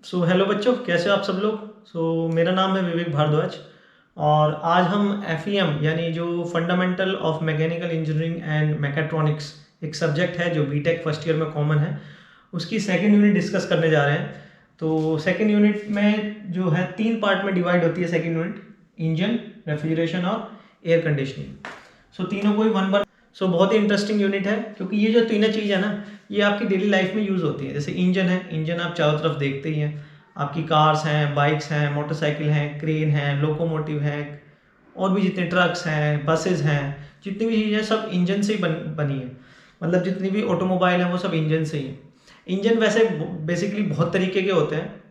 Hello बच्चों, कैसे हो आप सब लोग। मेरा नाम है विवेक भारद्वाज और आज हम एफ यानी जो fundamental of mechanical engineering and mechatronics एक सब्जेक्ट है जो बीटेक फर्स्ट ईयर में कॉमन है, उसकी सेकंड यूनिट डिस्कस करने जा रहे हैं। तो सेकंड यूनिट में जो है 3 पार्ट में डिवाइड होती है सेकंड यूनिट, इंजन, रेफ्रिजरेशन और एयर कंडीशनिंग। तीनों को ही वन बार बहुत ही इंटरेस्टिंग यूनिट है क्योंकि ये जो तीनों चीज़ है ना, ये आपकी डेली लाइफ में यूज़ होती है। जैसे इंजन है, इंजन आप चारों तरफ देखते ही हैं, आपकी कार्स हैं, बाइक्स हैं, मोटरसाइकिल हैं, क्रेन हैं, लोकोमोटिव हैं, और भी जितने ट्रक्स हैं, बसेस हैं, जितनी भी चीज़ें सब इंजन से ही बनी है। मतलब जितनी भी ऑटोमोबाइल हैं वो सब इंजन से ही है। इंजन वैसे बेसिकली बहुत तरीके के होते हैं,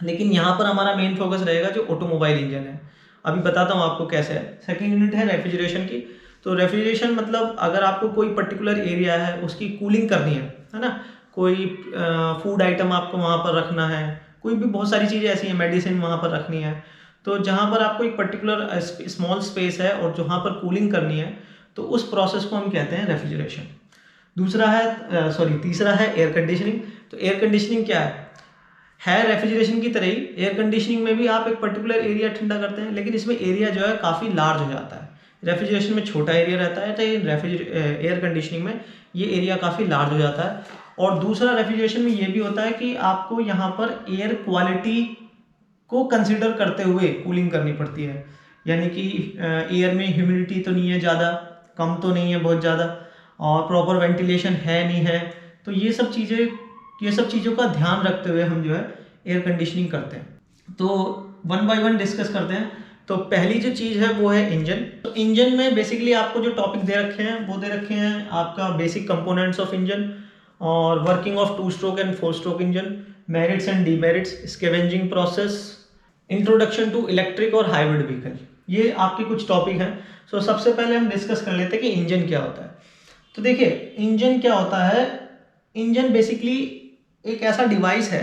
लेकिन यहाँ पर हमारा मेन फोकस रहेगा जो ऑटोमोबाइल इंजन है। अभी बताता हूँ आपको कैसे है। सेकेंड यूनिट है रेफ्रिजरेशन की। तो रेफ्रिजरेशन मतलब अगर आपको कोई पर्टिकुलर एरिया है उसकी कूलिंग करनी है ना, कोई फूड आइटम आपको वहाँ पर रखना है, कोई भी बहुत सारी चीज़ें ऐसी हैं, मेडिसिन वहाँ पर रखनी है, तो जहाँ पर आपको एक पर्टिकुलर स्मॉल स्पेस है और जहाँ पर कूलिंग करनी है, तो उस प्रोसेस को हम कहते हैं रेफ्रिजरेशन। तीसरा है एयर कंडीशनिंग। तो एयर कंडीशनिंग क्या है रेफ्रिजरेशन की तरह ही। एयर कंडीशनिंग में भी आप एक पर्टिकुलर एरिया ठंडा करते हैं, लेकिन इसमें एरिया जो है काफ़ी लार्ज हो जाता है। रेफ्रिजरेशन में छोटा एरिया रहता है, तो एयर कंडीशनिंग में ये एरिया काफ़ी लार्ज हो जाता है। और दूसरा रेफ्रिजरेशन में ये भी होता है कि आपको यहाँ पर एयर क्वालिटी को कंसिडर करते हुए कूलिंग करनी पड़ती है। यानी कि एयर में ह्यूमिडिटी तो नहीं है ज़्यादा, कम तो नहीं है बहुत ज़्यादा, और प्रॉपर वेंटिलेशन है नहीं है। तो ये सब चीज़ों का ध्यान रखते हुए हम जो है एयर कंडीशनिंग करते हैं। तो वन बाय वन डिस्कस करते हैं। तो पहली जो चीज़ है वो है इंजन। तो इंजन में बेसिकली आपको जो टॉपिक दे रखे हैं वो दे रखे हैं आपका बेसिक कंपोनेंट्स ऑफ इंजन, और working of 2 stroke and 4 stroke engine, merits and demerits, scavenging process, introduction to electric और हाइब्रिड व्हीकल। ये आपके कुछ टॉपिक हैं। सबसे पहले हम डिस्कस कर लेते हैं कि इंजन क्या होता है। तो देखिए, इंजन क्या होता है। इंजन बेसिकली एक ऐसा डिवाइस है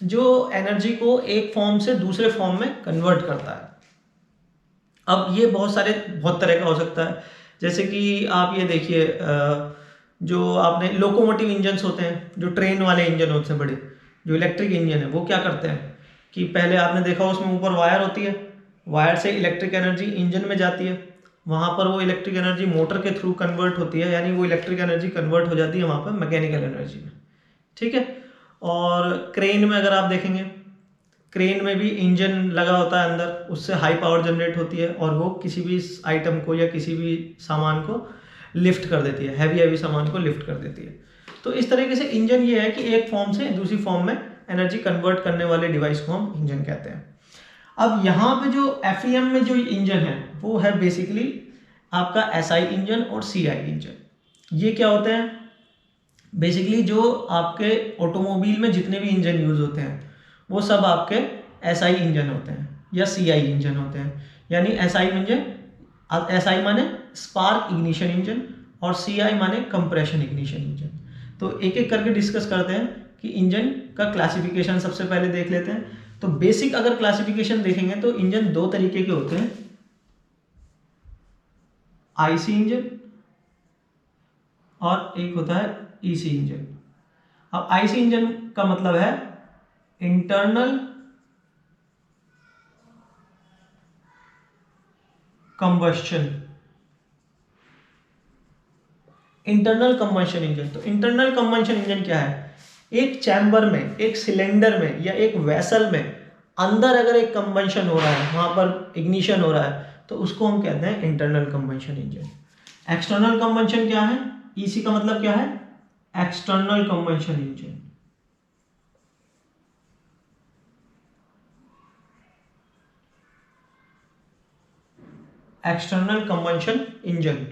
जो एनर्जी को एक फॉर्म से दूसरे फॉर्म में कन्वर्ट करता है। अब ये बहुत तरह का हो सकता है। जैसे कि आप ये देखिए, जो आपने लोकोमोटिव इंजन्स होते हैं, जो ट्रेन वाले इंजन होते हैं बड़े, जो इलेक्ट्रिक इंजन है, वो क्या करते हैं कि पहले आपने देखा उसमें ऊपर वायर होती है, वायर से इलेक्ट्रिक एनर्जी इंजन में जाती है, वहाँ पर वो इलेक्ट्रिक एनर्जी मोटर के थ्रू कन्वर्ट होती है, यानी वो इलेक्ट्रिक एनर्जी कन्वर्ट हो जाती है वहाँ पर मैकेनिकल एनर्जी में। ठीक है। और क्रेन में अगर आप देखेंगे, क्रेन में भी इंजन लगा होता है अंदर, उससे हाई पावर जनरेट होती है और वो किसी भी आइटम को या किसी भी सामान को लिफ्ट कर देती है, हैवी सामान को लिफ्ट कर देती है। तो इस तरीके से इंजन ये है कि एक फॉर्म से दूसरी फॉर्म में एनर्जी कन्वर्ट करने वाले डिवाइस को हम इंजन कहते हैं। अब यहाँ पे जो एफईएम में जो इंजन है वो है बेसिकली आपका एसआई इंजन और सीआई इंजन। ये क्या होते हैं बेसिकली, जो आपके ऑटोमोबाइल में जितने भी इंजन यूज होते हैं वो सब आपके एसआई इंजन होते हैं या सीआई इंजन होते हैं। यानी एसआई माने स्पार्क इग्निशन इंजन और सीआई माने कंप्रेशन इग्निशन इंजन। तो एक एक करके डिस्कस करते हैं कि इंजन का क्लासिफिकेशन सबसे पहले देख लेते हैं। तो बेसिक अगर क्लासिफिकेशन देखेंगे तो इंजन 2 तरीके के होते हैं, आईसी इंजन और एक होता है ईसी इंजन। अब आईसी इंजन का मतलब है इंटरनल कंबस्शन इंजन। तो इंटरनल कंबस्शन इंजन क्या है, एक चैम्बर में, एक सिलेंडर में या एक वेसल में अंदर अगर एक कंबंशन हो रहा है, वहां पर इग्निशन हो रहा है, तो उसको हम कहते हैं internal combustion engine. External combustion क्या है, ईसी का मतलब क्या है, external combustion engine. External combustion engine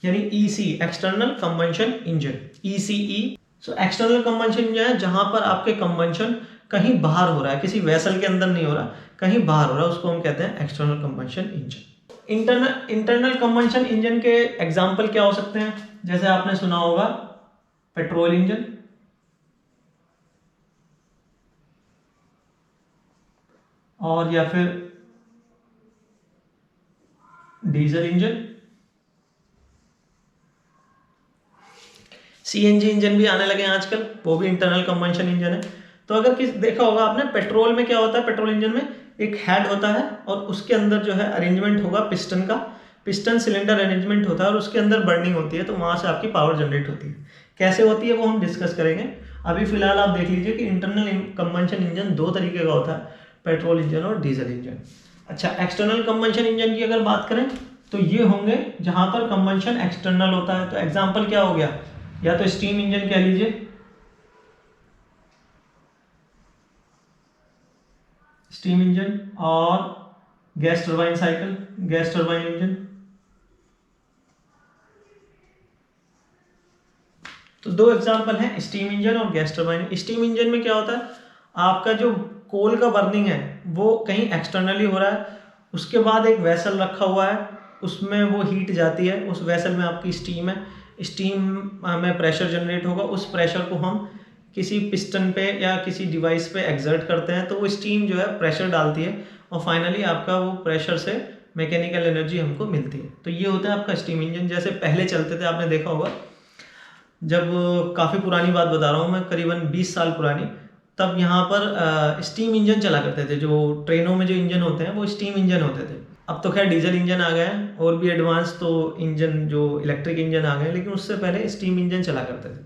यानी EC, external combustion engine, ECE. External combustion engine है जहां पर आपके कंबंशन कहीं बाहर हो रहा है, किसी वेसल के अंदर नहीं हो रहा, कहीं बाहर हो रहा है, उसको हम कहते हैं external combustion engine. Internal combustion engine के एग्जाम्पल क्या हो सकते हैं, जैसे आपने सुना होगा पेट्रोल इंजन, और या फिर डीजल इंजन, सीएनजी इंजन भी आने लगे हैं आजकल, वो भी इंटरनल कंबंशन इंजन है। तो अगर किस देखा होगा आपने, पेट्रोल में क्या होता है, पेट्रोल इंजन में एक हेड होता है और उसके अंदर जो है अरेंजमेंट होगा पिस्टन का, पिस्टन सिलेंडर अरेंजमेंट होता है और उसके अंदर बर्निंग होती है, तो वहाँ से आपकी पावर जनरेट होती है। कैसे होती है वो हम डिस्कस करेंगे। अभी फिलहाल आप देख लीजिए कि इंटरनल कंबंशन इंजन दो तरीके का होता है, पेट्रोल इंजन और डीजल इंजन। अच्छा, एक्सटर्नल कंबंशन इंजन की अगर बात करें तो ये होंगे जहाँ पर कंबंशन एक्सटर्नल होता है। तो एग्जाम्पल क्या हो गया, या तो स्टीम इंजन कह लीजिए, स्टीम इंजन, और gas turbine cycle, gas turbine engine. तो दो एग्जांपल हैं, स्टीम इंजन और गैस टरबाइन। स्टीम इंजन में क्या होता है, आपका जो कोल का बर्निंग है वो कहीं एक्सटर्नली हो रहा है, उसके बाद एक वेसल रखा हुआ है, उसमें वो हीट जाती है, उस वेसल में आपकी स्टीम है, स्टीम में प्रेशर जनरेट होगा, उस प्रेशर को हम किसी पिस्टन पे या किसी डिवाइस पे एक्सर्ट करते हैं, तो वो स्टीम जो है प्रेशर डालती है और फाइनली आपका वो प्रेशर से मैकेनिकल एनर्जी हमको मिलती है। तो ये होता है आपका स्टीम इंजन। जैसे पहले चलते थे, आपने देखा होगा, जब काफ़ी पुरानी बात बता रहा हूँ मैं, करीबन 20 साल पुरानी, तब यहाँ पर स्टीम इंजन चला करते थे। जो ट्रेनों में जो इंजन होते हैं वो स्टीम इंजन होते थे। अब तो खैर डीजल इंजन आ गए हैं और भी एडवांस तो इंजन जो इलेक्ट्रिक इंजन आ गए हैं, लेकिन उससे पहले स्टीम इंजन चला करते थे।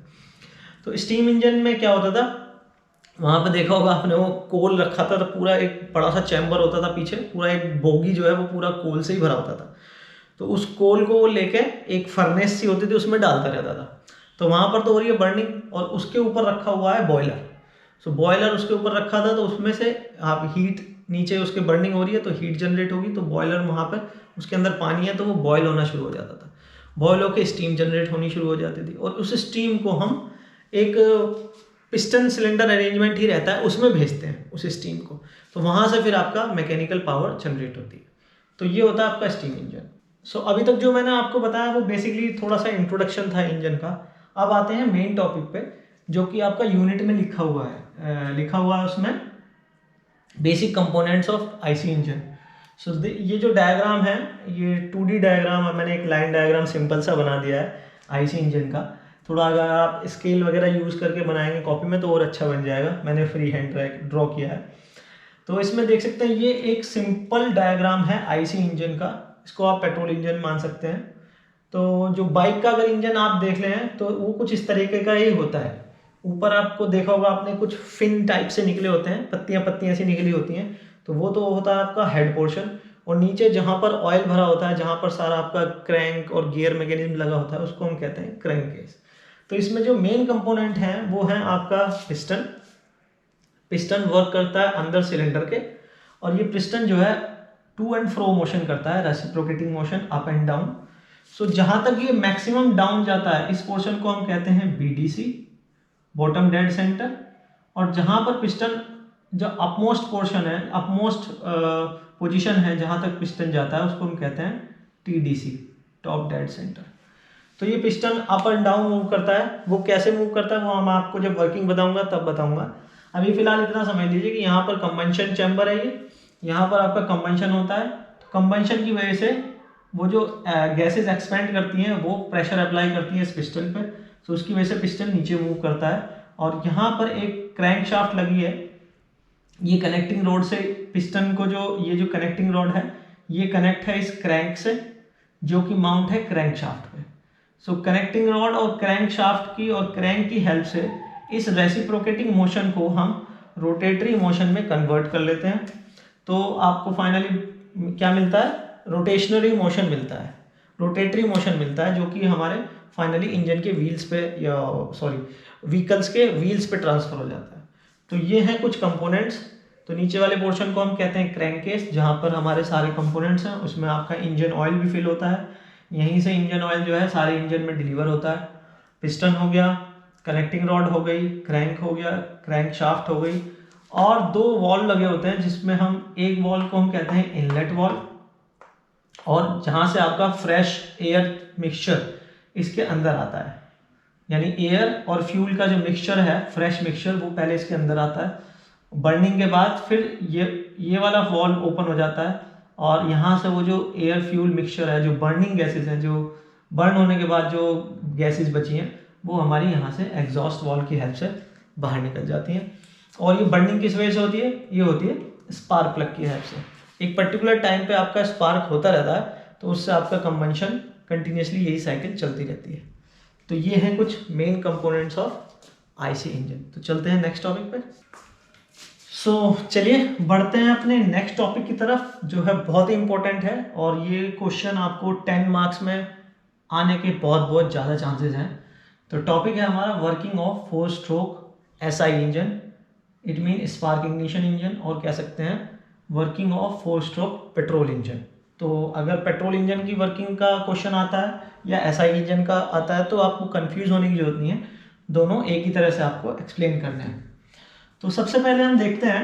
तो स्टीम इंजन में क्या होता था, वहाँ पे देखा होगा आपने, वो कोल रखा था, तो पूरा एक बड़ा सा चैम्बर होता था पीछे, पूरा एक बोगी जो है वो पूरा कोल से ही भरा होता था। तो उस कोल को वो लेके एक फर्नेस सी होती थी, उसमें डालता रहता था। तो वहाँ पर तो हो रही है बर्निंग, और उसके ऊपर रखा हुआ है बॉयलर। सो बॉयलर उसके ऊपर रखा था, तो उसमें से आप हीट, नीचे उसके बर्निंग हो रही है तो हीट जनरेट होगी, तो बॉयलर वहाँ पर उसके अंदर पानी है तो वो बॉयल होना शुरू हो जाता था, बॉयल होकर स्टीम जनरेट होनी शुरू हो जाती थी, और उस स्टीम को हम एक पिस्टन सिलेंडर अरेंजमेंट ही रहता है उसमें भेजते हैं उस स्टीम को, तो वहाँ से फिर आपका मैकेनिकल पावर जनरेट होती है। तो ये होता है आपका स्टीम इंजन। सो अभी तक जो मैंने आपको बताया वो बेसिकली थोड़ा सा इंट्रोडक्शन था इंजन का। अब आते हैं मेन टॉपिक पे, जो कि आपका यूनिट में लिखा हुआ है उसमें basic components of IC engine. So ये जो डायग्राम है, ये 2D डायग्राम है, मैंने एक लाइन डायग्राम सिंपल सा बना दिया है आईसी इंजन का। थोड़ा अगर आप स्केल वगैरह यूज़ करके बनाएंगे कॉपी में तो और अच्छा बन जाएगा, मैंने फ्री हैंड ड्रॉ किया है। तो इसमें देख सकते हैं ये एक सिंपल डायग्राम है आईसी इंजन का, इसको आप पेट्रोल इंजन मान सकते हैं। तो जो बाइक का अगर इंजन आप देख लें तो वो कुछ इस तरीके का ही होता है। ऊपर आपको देखा होगा आपने, कुछ फिन टाइप से निकले होते हैं, पत्तियां पत्तियां ऐसी निकली होती हैं, तो वो तो होता है आपका हेड पोर्शन। और नीचे जहाँ पर ऑयल भरा होता है, जहाँ पर सारा आपका क्रैंक और गियर मैकेनिज्म लगा होता है, उसको हम कहते हैं क्रैंक केस। तो इसमें जो मेन कंपोनेंट है वो है आपका पिस्टन। पिस्टन वर्क करता है अंदर सिलेंडर के, और ये पिस्टन जो है टू एंड फ्रो मोशन करता है, reciprocating motion, up and down. So जहाँ तक ये मैक्सिमम डाउन जाता है, इस पोर्शन को हम कहते हैं बीडीसी, बॉटम डेड सेंटर। और जहाँ पर पिस्टन जो अपमोस्ट पोर्शन है, अपमोस्ट पोजीशन है जहाँ तक पिस्टन जाता है, उसको हम कहते हैं टीडीसी, टॉप डेड सेंटर। तो ये piston up and down move करता है। वो कैसे मूव करता है वो हम आपको जब वर्किंग बताऊंगा तब बताऊंगा। अभी फिलहाल इतना समझ लीजिए कि यहाँ पर कंबंशन चैम्बर है, ये यहाँ पर आपका कंबंशन होता है। तो कंबंशन की वजह से वो जो गैसेस एक्सपेंड करती हैं वो प्रेशर अप्लाई करती हैं इस पिस्टन पे, तो उसकी वजह से पिस्टन नीचे मूव करता है। और यहाँ पर एक क्रैंक शाफ्ट लगी है, ये कनेक्टिंग रोड से पिस्टन को, जो ये जो कनेक्टिंग रोड है ये कनेक्ट है इस क्रैंक से, जो कि माउंट है क्रैंक शाफ्ट पे। सो कनेक्टिंग रॉड और क्रैंक शाफ्ट की और क्रैंक की हेल्प से इस रेसिप्रोकेटिंग मोशन को हम रोटेटरी मोशन में कन्वर्ट कर लेते हैं। तो आपको फाइनली क्या मिलता है, रोटेशनरी मोशन मिलता है, रोटेटरी मोशन मिलता है, जो कि हमारे फाइनली इंजन के व्हील्स पे, या व्हीकल्स के व्हील्स पे ट्रांसफर हो जाता है। तो ये हैं कुछ कंपोनेंट्स। तो नीचे वाले पोर्शन को हम कहते हैं क्रैंक केस, जहाँ पर हमारे सारे कंपोनेंट्स हैं, उसमें आपका इंजन ऑयल भी फिल होता है, यहीं से इंजन ऑयल जो है सारे इंजन में डिलीवर होता है। पिस्टन हो गया, कनेक्टिंग रॉड हो गई, क्रैंक हो गया, क्रैंक शाफ्ट हो गई, और दो वॉल लगे होते हैं जिसमें हम, एक वॉल को हम कहते हैं इनलेट वॉल, और जहाँ से आपका फ्रेश एयर मिक्सचर इसके अंदर आता है, यानी एयर और फ्यूल का जो मिक्सचर है, फ्रेश मिक्सचर, वो पहले इसके अंदर आता है। बर्निंग के बाद फिर ये वाला वॉल ओपन हो जाता है, और यहाँ से वो जो एयर फ्यूल मिक्सचर है, जो बर्निंग गैसेस हैं, जो बर्न होने के बाद जो गैसेस बची हैं, वो हमारी यहाँ से एग्जॉस्ट वॉल की हेल्प से बाहर निकल जाती हैं। और ये बर्निंग किस वजह से होती है? ये होती है स्पार्क प्लग की हेल्प से। एक पर्टिकुलर टाइम पे आपका स्पार्क होता रहता है, तो उससे आपका कंबंशन कंटिन्यूसली यही साइकिल चलती रहती है। तो ये हैं कुछ main components of IC engine. तो चलते हैं नेक्स्ट टॉपिक पे। चलिए बढ़ते हैं अपने नेक्स्ट टॉपिक की तरफ, जो है बहुत ही इंपॉर्टेंट है, और ये क्वेश्चन आपको 10 मार्क्स में आने के बहुत बहुत ज़्यादा चांसेस हैं। तो टॉपिक है हमारा working of 4 stroke SI engine, it mean spark ignition engine, और कह सकते हैं working of 4 stroke petrol engine. तो अगर पेट्रोल इंजन की वर्किंग का क्वेश्चन आता है या एसआई इंजन का आता है तो आपको कंफ्यूज होने की जरूरत नहीं है, दोनों एक ही तरह से आपको एक्सप्लेन करने हैं। तो सबसे पहले हम देखते हैं,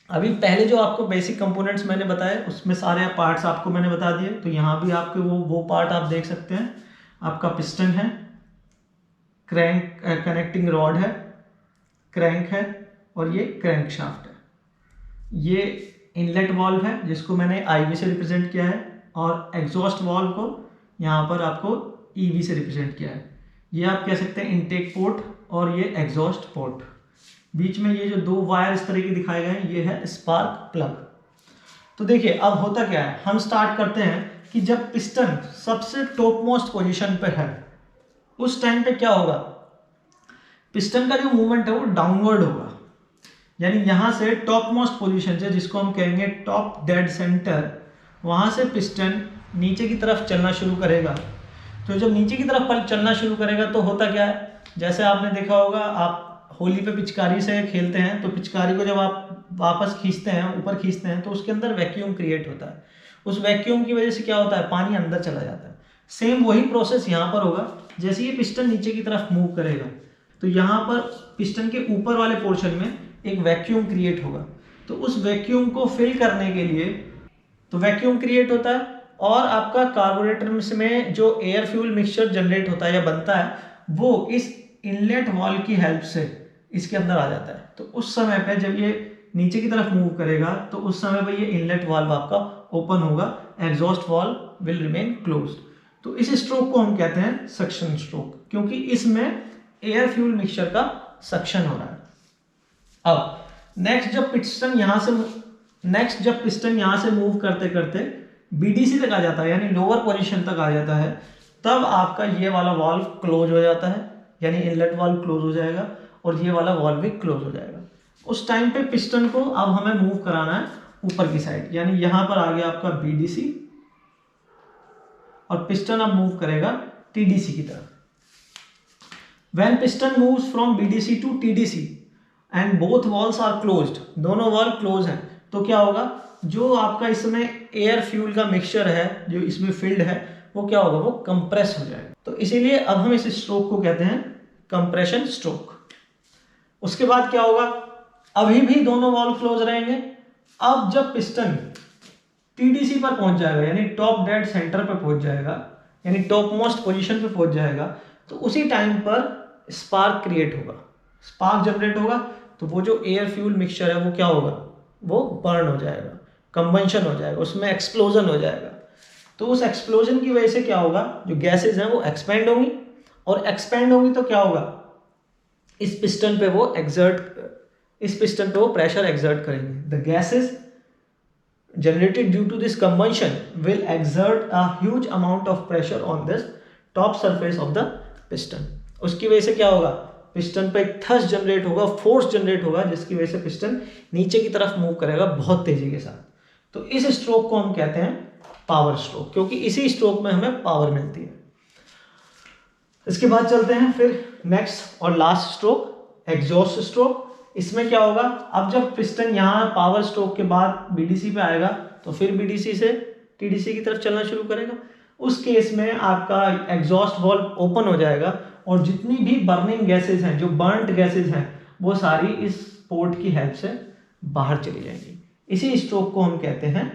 अभी पहले जो आपको बेसिक कंपोनेंट्स मैंने बताए उसमें सारे पार्ट्स आपको मैंने बता दिए। तो यहाँ भी आपके वो पार्ट आप देख सकते हैं, आपका पिस्टन है, क्रैंक कनेक्टिंग रॉड है, क्रैंक है, और ये क्रैंक शाफ्ट है। ये इनलेट वाल्व है जिसको मैंने आईवी से रिप्रेजेंट किया है, और एग्जॉस्ट वाल्व को यहाँ पर आपको ईवी से रिप्रेजेंट किया है। ये आप कह सकते हैं इनटेक पोर्ट, और ये एग्जॉस्ट पोर्ट। बीच में ये जो 2 वायर इस तरह के दिखाए गए हैं, ये है स्पार्क प्लग। तो देखिए अब होता क्या है, हम स्टार्ट करते हैं कि जब पिस्टन सबसे टॉप मोस्ट पोजिशन पर है उस टाइम पे क्या होगा, पिस्टन का जो मूवमेंट है वो डाउनवर्ड होगा। यानी यहाँ से टॉप मोस्ट पोजिशन से, जिसको हम कहेंगे टॉप डेड सेंटर, वहाँ से पिस्टन नीचे की तरफ चलना शुरू करेगा। तो जब नीचे की तरफ चलना शुरू करेगा तो होता क्या है, जैसे आपने देखा होगा, आप होली पे पिचकारी से खेलते हैं तो पिचकारी को जब आप वापस खींचते हैं, ऊपर खींचते हैं, तो उसके अंदर वैक्यूम क्रिएट होता है। उस वैक्यूम की वजह से क्या होता है, पानी अंदर चला जाता है। सेम वही प्रोसेस यहाँ पर होगा। जैसे ये पिस्टन नीचे की तरफ मूव करेगा तो यहाँ पर पिस्टन के ऊपर वाले पोर्शन में एक वैक्यूम क्रिएट होगा। तो उस वैक्यूम को फिल करने के लिए तो वैक्यूम क्रिएट होता है, और आपका कार्बोरेटर में जो एयर फ्यूल मिक्सचर जनरेट होता है या बनता है, वो इस इनलेट वाल्व की हेल्प से इसके अंदर आ जाता है। तो उस समय पे जब ये नीचे की तरफ मूव करेगा तो उस समय पे ये इनलेट वाल्व आपका ओपन होगा, exhaust valve will remain closed. तो इस स्ट्रोक को हम कहते हैं सक्शन स्ट्रोक, क्योंकि इसमें एयर फ्यूल मिक्सचर का सक्शन हो रहा है। अब नेक्स्ट जब पिस्टन यहाँ से मूव करते करते बीडीसी तक आ जाता है, यानी लोअर पोजीशन तक आ जाता है, तब आपका ये वाला वाल्व क्लोज हो जाता है, यानी इनलेट वाल्व क्लोज हो जाएगा, और ये वाला वाल्व भी क्लोज हो जाएगा। उस टाइम पे पिस्टन को अब हमें मूव कराना है ऊपर की साइड, यानी यहाँ पर आ गया आपका बीडीसी, और पिस्टन अब मूव करेगा टीडीसी की तरफ। When piston moves from BDC to TDC and both valves are closed, दोनों वाल्व क्लोज हैं, तो क्या होगा, जो आपका इसमें एयर फ्यूल का मिक्सचर है जो इसमें फिल्ड है, वो क्या होगा, वो कंप्रेस हो जाएगा। तो इसीलिए अब हम इस स्ट्रोक को कहते हैं कंप्रेशन स्ट्रोक। उसके बाद क्या होगा, अभी भी दोनों वाल्व क्लोज रहेंगे। अब जब पिस्टन टीडीसी पर पहुंच जाएगा, यानी टॉप डेड सेंटर पर पहुंच जाएगा, यानी टॉप मोस्ट पोजीशन पे पहुंच जाएगा, तो उसी टाइम पर स्पार्क क्रिएट होगा, स्पार्क जनरेट होगा। तो वो जो एयर फ्यूल मिक्सचर है वो क्या होगा, वो बर्न हो जाएगा, कंबंशन हो जाएगा, उसमें एक्सप्लोजन हो जाएगा। तो उस एक्सप्लोजन की वजह से क्या होगा, जो गैसेज हैं वो एक्सपेंड होंगी, और एक्सपेंड होंगी तो क्या होगा, इस पिस्टन पे वो प्रेशर एक्सर्ट करेंगे। The gases generated due to this combustion will exert a huge amount of pressure on this top surface of the piston। उसकी वजह से क्या होगा, पिस्टन पे एक थ्रस्ट जनरेट होगा, फोर्स जनरेट होगा, जिसकी वजह से पिस्टन नीचे की तरफ मूव करेगा बहुत तेजी के साथ। तो इस स्ट्रोक को हम कहते हैं पावर स्ट्रोक, क्योंकि इसी स्ट्रोक में हमें पावर मिलती है। इसके बाद चलते हैं फिर नेक्स्ट और लास्ट स्ट्रोक, एग्जॉस्ट स्ट्रोक। इसमें क्या होगा, अब जब पिस्टन यहाँ पावर स्ट्रोक के बाद बीडीसी पे आएगा तो फिर बीडीसी से टीडीसी की तरफ चलना शुरू करेगा। उस केस में आपका एग्जॉस्ट वाल्व ओपन हो जाएगा, और जितनी भी बर्निंग गैसेज हैं, जो बर्नट गैसेज हैं, वो सारी इस पोर्ट की हेल्प से बाहर चली जाएंगी। इसी स्ट्रोक को हम कहते हैं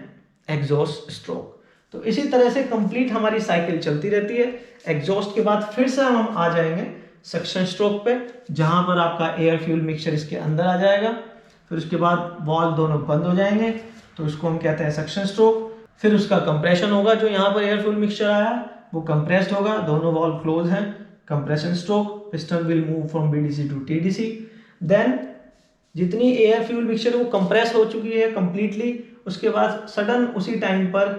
एग्जॉस्ट स्ट्रोक। तो इसी तरह से कंप्लीट हमारी साइकिल चलती रहती है। एग्जॉस्ट के बाद फिर से हम आ जाएंगे सक्शन स्ट्रोक पे, जहां पर आपका एयर फ्यूल मिक्सचर इसके अंदर आ जाएगा। फिर उसके बाद वाल्व दोनों बंद हो जाएंगे, तो उसको हम कहते हैं सक्शन स्ट्रोक। फिर उसका कंप्रेशन होगा, जो यहाँ पर एयर फ्यूल मिक्सचर आया वो कंप्रेस्ड होगा, दोनों वाल्व क्लोज हैं, compression stroke. Piston will move from BDC to TDC. Then जितनी एयर फ्यूल मिक्सचर वो कंप्रेस हो चुकी है कंप्लीटली, उसके बाद सडन उसी टाइम पर,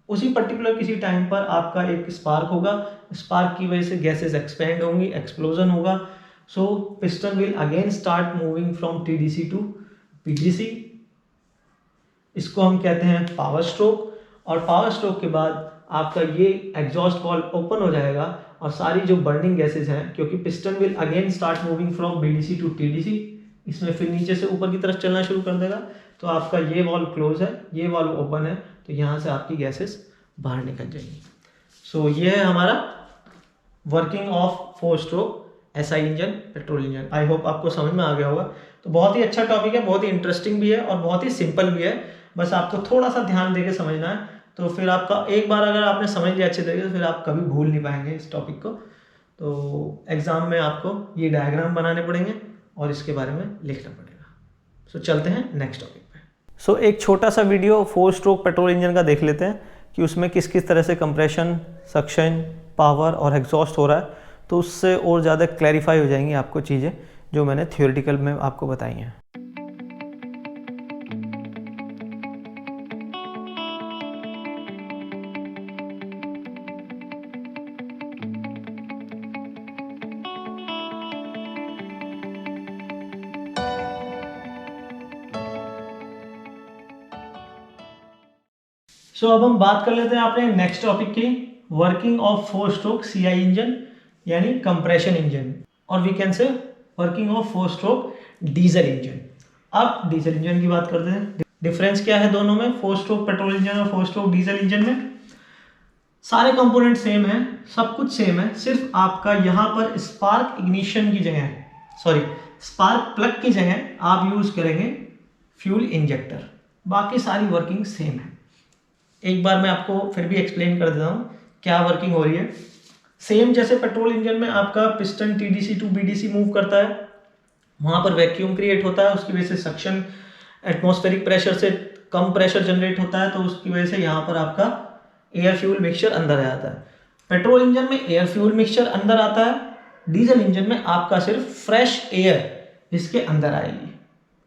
उसी पर्टिकुलर किसी टाइम पर आपका एक स्पार्क होगा, स्पार्क की वजह से गैसेस एक्सपेंड होंगी, एक्सप्लोजन होगा। So piston will again start moving from TDC to PDC. इसको हम कहते हैं पावर स्ट्रोक। और पावर स्ट्रोक के बाद आपका ये एग्जॉस्ट वाल्व ओपन हो जाएगा और सारी जो बर्निंग गैसेस हैं, क्योंकि piston will again start moving from BDC to TDC, इसमें फिर नीचे से ऊपर की तरफ चलना शुरू कर देगा। तो आपका ये वाल्व क्लोज है, ये वाल्व ओपन है, तो यहाँ से आपकी गैसेस बाहर निकल जाएंगी। सो ये है हमारा working of 4 stroke SI engine, petrol engine. I hope आपको समझ में आ गया होगा। तो बहुत ही अच्छा टॉपिक है, बहुत ही इंटरेस्टिंग भी है और बहुत ही सिंपल भी है। बस आपको थोड़ा सा ध्यान देके समझना है, तो फिर आपका एक बार अगर आपने समझ लिया अच्छे तरीके से, फिर आप कभी भूल नहीं पाएंगे इस टॉपिक को। तो एग्ज़ाम में आपको ये डायग्राम बनाने पड़ेंगे और इसके बारे में लिखना पड़ेगा। सो चलते हैं नेक्स्ट टॉपिक पे। सो एक छोटा सा वीडियो 4 स्ट्रोक पेट्रोल इंजन का देख लेते हैं कि उसमें किस किस तरह से कंप्रेशन, सक्शन, पावर और एग्जॉस्ट हो रहा है। तो उससे और ज़्यादा क्लैरिफाई हो जाएंगी आपको चीज़ें जो मैंने थियोरेटिकल में आपको बताई हैं। सो अब हम बात कर लेते हैं अपने नेक्स्ट टॉपिक की, working of 4 stroke CI engine यानी कंप्रेशन इंजन, और we can say working of 4 stroke diesel engine. अब डीजल इंजन की बात करते हैं। डिफरेंस क्या है दोनों में, 4 स्ट्रोक पेट्रोल इंजन और 4 स्ट्रोक डीजल इंजन में? सारे कंपोनेंट सेम है, सब कुछ सेम है, सिर्फ आपका यहाँ पर स्पार्क इग्निशन की जगह, सॉरी स्पार्क प्लग की जगह आप यूज करेंगे फ्यूल इंजेक्टर। बाकी सारी वर्किंग सेम है। एक बार मैं आपको फिर भी एक्सप्लेन कर देता हूँ क्या वर्किंग हो रही है। सेम जैसे पेट्रोल इंजन में आपका piston TDC to BDC move करता है, वहाँ पर वैक्यूम क्रिएट होता है, उसकी वजह से सक्शन, एटमॉस्फेरिक प्रेशर से कम प्रेशर जनरेट होता है, तो उसकी वजह से यहाँ पर आपका एयर फ्यूल मिक्सचर अंदर आ जाता है। पेट्रोल इंजन में एयर फ्यूल मिक्सचर अंदर आता है, डीजल इंजन में आपका सिर्फ फ्रेश एयर इसके अंदर आएगी।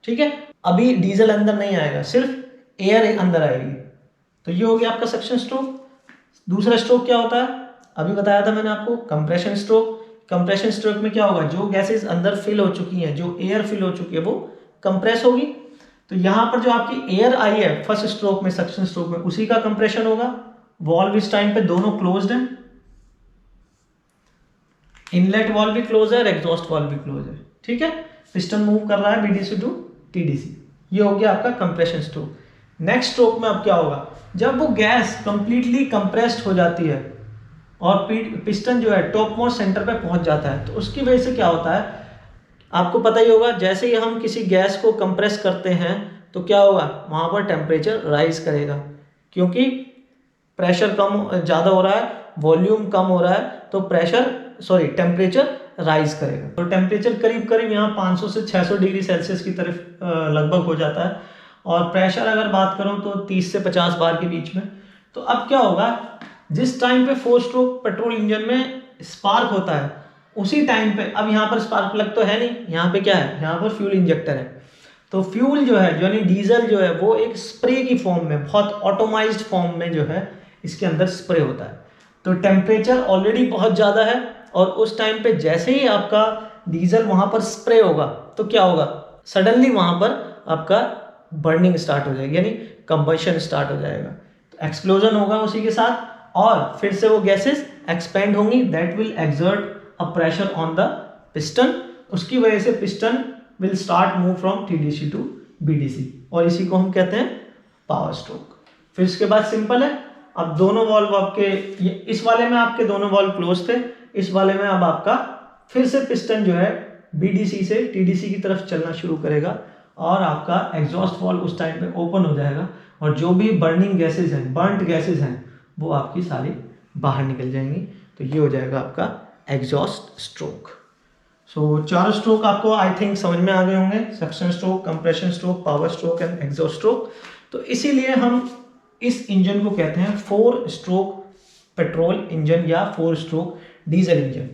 ठीक है, अभी डीजल अंदर नहीं आएगा, सिर्फ एयर अंदर आएगी। तो ये हो गया आपका सक्शन स्ट्रोक। दूसरा स्ट्रोक क्या होता है, अभी बताया था मैंने आपको, कंप्रेशन स्ट्रोक। कंप्रेशन स्ट्रोक में क्या होगा, जो गैसेस अंदर फिल हो चुकी हैं, जो एयर फिल हो चुकी है, वो कंप्रेस होगी। तो यहाँ पर जो आपकी एयर आई है फर्स्ट स्ट्रोक में, सक्शन स्ट्रोक में, उसी का कंप्रेशन होगा। वॉल्व इस टाइम पे दोनों क्लोज्ड हैं, इनलेट वॉल्व भी क्लोज है और एग्जॉस्ट वॉल्व भी क्लोज है। ठीक है, पिस्टन मूव कर रहा है बीडीसी टू टीडीसी। ये हो गया आपका कंप्रेशन स्ट्रोक। नेक्स्ट स्ट्रोक में अब क्या होगा, जब वो गैस कंप्लीटली कंप्रेस्ड हो जाती है और पिस्टन जो है टॉप मोस्ट सेंटर पे पहुंच जाता है, तो उसकी वजह से क्या होता है आपको पता ही होगा, जैसे ही हम किसी गैस को कंप्रेस करते हैं तो क्या होगा, वहां पर टेम्परेचर राइज करेगा, क्योंकि प्रेशर कम ज़्यादा हो रहा है, वॉल्यूम कम हो रहा है, तो टेम्परेचर राइज करेगा। तो टेम्परेचर करीब करीब यहाँ 500 से 600 डिग्री सेल्सियस की तरफ लगभग हो जाता है। और प्रेशर अगर बात करूं तो 30 से 50 बार के बीच में। तो अब क्या होगा, जिस टाइम पे 4 स्ट्रोक पेट्रोल इंजन में स्पार्क होता है, उसी टाइम पे, अब यहाँ पर स्पार्क प्लग तो है नहीं, यहाँ पे क्या है, यहाँ पर फ्यूल इंजेक्टर है। तो फ्यूल जो है, यानी डीजल जो है, वो एक स्प्रे की फॉर्म में, बहुत ऑटोमाइज्ड फॉर्म में जो है इसके अंदर स्प्रे होता है। तो टेम्परेचर ऑलरेडी बहुत ज़्यादा है, और उस टाइम पे जैसे ही आपका डीजल वहाँ पर स्प्रे होगा तो क्या होगा, सडनली वहाँ पर आपका बर्निंग स्टार्ट हो जाएगी, यानी कंबशन स्टार्ट हो जाएगा। तो एक्सप्लोजन होगा उसी के साथ, और फिर से वो गैसेस एक्सपेंड होंगी, that will exert a pressure on the piston. उसकी वजह से piston will start move from TDC to BDC, और इसी को हम कहते हैं पावर स्ट्रोक। फिर इसके बाद सिंपल है, अब दोनों वॉल्व आपके, इस वाले में आपके दोनों वॉल्व क्लोज थे, इस वाले में अब आपका फिर से पिस्टन जो है बीडीसी से टीडीसी की तरफ चलना शुरू करेगा, और आपका एग्जॉस्ट वॉल्व उस टाइम पे ओपन हो जाएगा, और जो भी बर्निंग गैसेज हैं, बर्नड गैसेज हैं, वो आपकी सारी बाहर निकल जाएंगी। तो ये हो जाएगा आपका एग्जॉस्ट स्ट्रोक। सो 4 स्ट्रोक आपको आई थिंक समझ में आ गए होंगे, suction stroke, compression stroke, power stroke and exhaust stroke. तो इसीलिए हम इस इंजन को कहते हैं 4 स्ट्रोक पेट्रोल इंजन या 4 स्ट्रोक डीजल इंजन।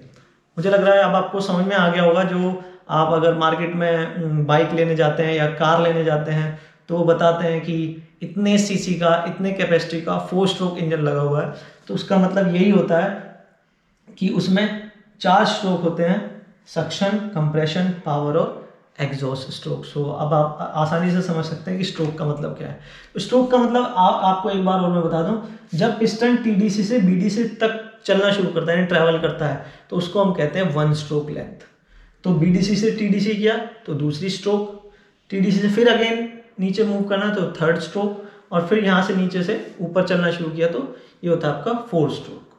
मुझे लग रहा है अब आपको समझ में आ गया होगा, जो आप अगर मार्केट में बाइक लेने जाते हैं या कार लेने जाते हैं तो वो बताते हैं कि इतने सीसी का, इतने कैपेसिटी का 4 स्ट्रोक इंजन लगा हुआ है। तो उसका मतलब यही होता है कि उसमें 4 स्ट्रोक होते हैं, सक्शन, कंप्रेशन, पावर और एग्जॉस्ट स्ट्रोक। सो अब आप आसानी से समझ सकते हैं कि स्ट्रोक का मतलब क्या है। तो स्ट्रोक का मतलब आपको एक बार और मैं बता दूं, जब पिस्टन टीडीसी से बीडीसी तक चलना शुरू करता है, यानी ट्रैवल करता है, तो उसको हम कहते हैं 1 स्ट्रोक लेंथ। तो बीडीसी से टीडीसी किया तो दूसरी स्ट्रोक, टीडीसी से फिर अगेन नीचे मूव करना तो 3rd स्ट्रोक, और फिर यहाँ से नीचे से ऊपर चलना शुरू किया तो ये होता है आपका 4th stroke.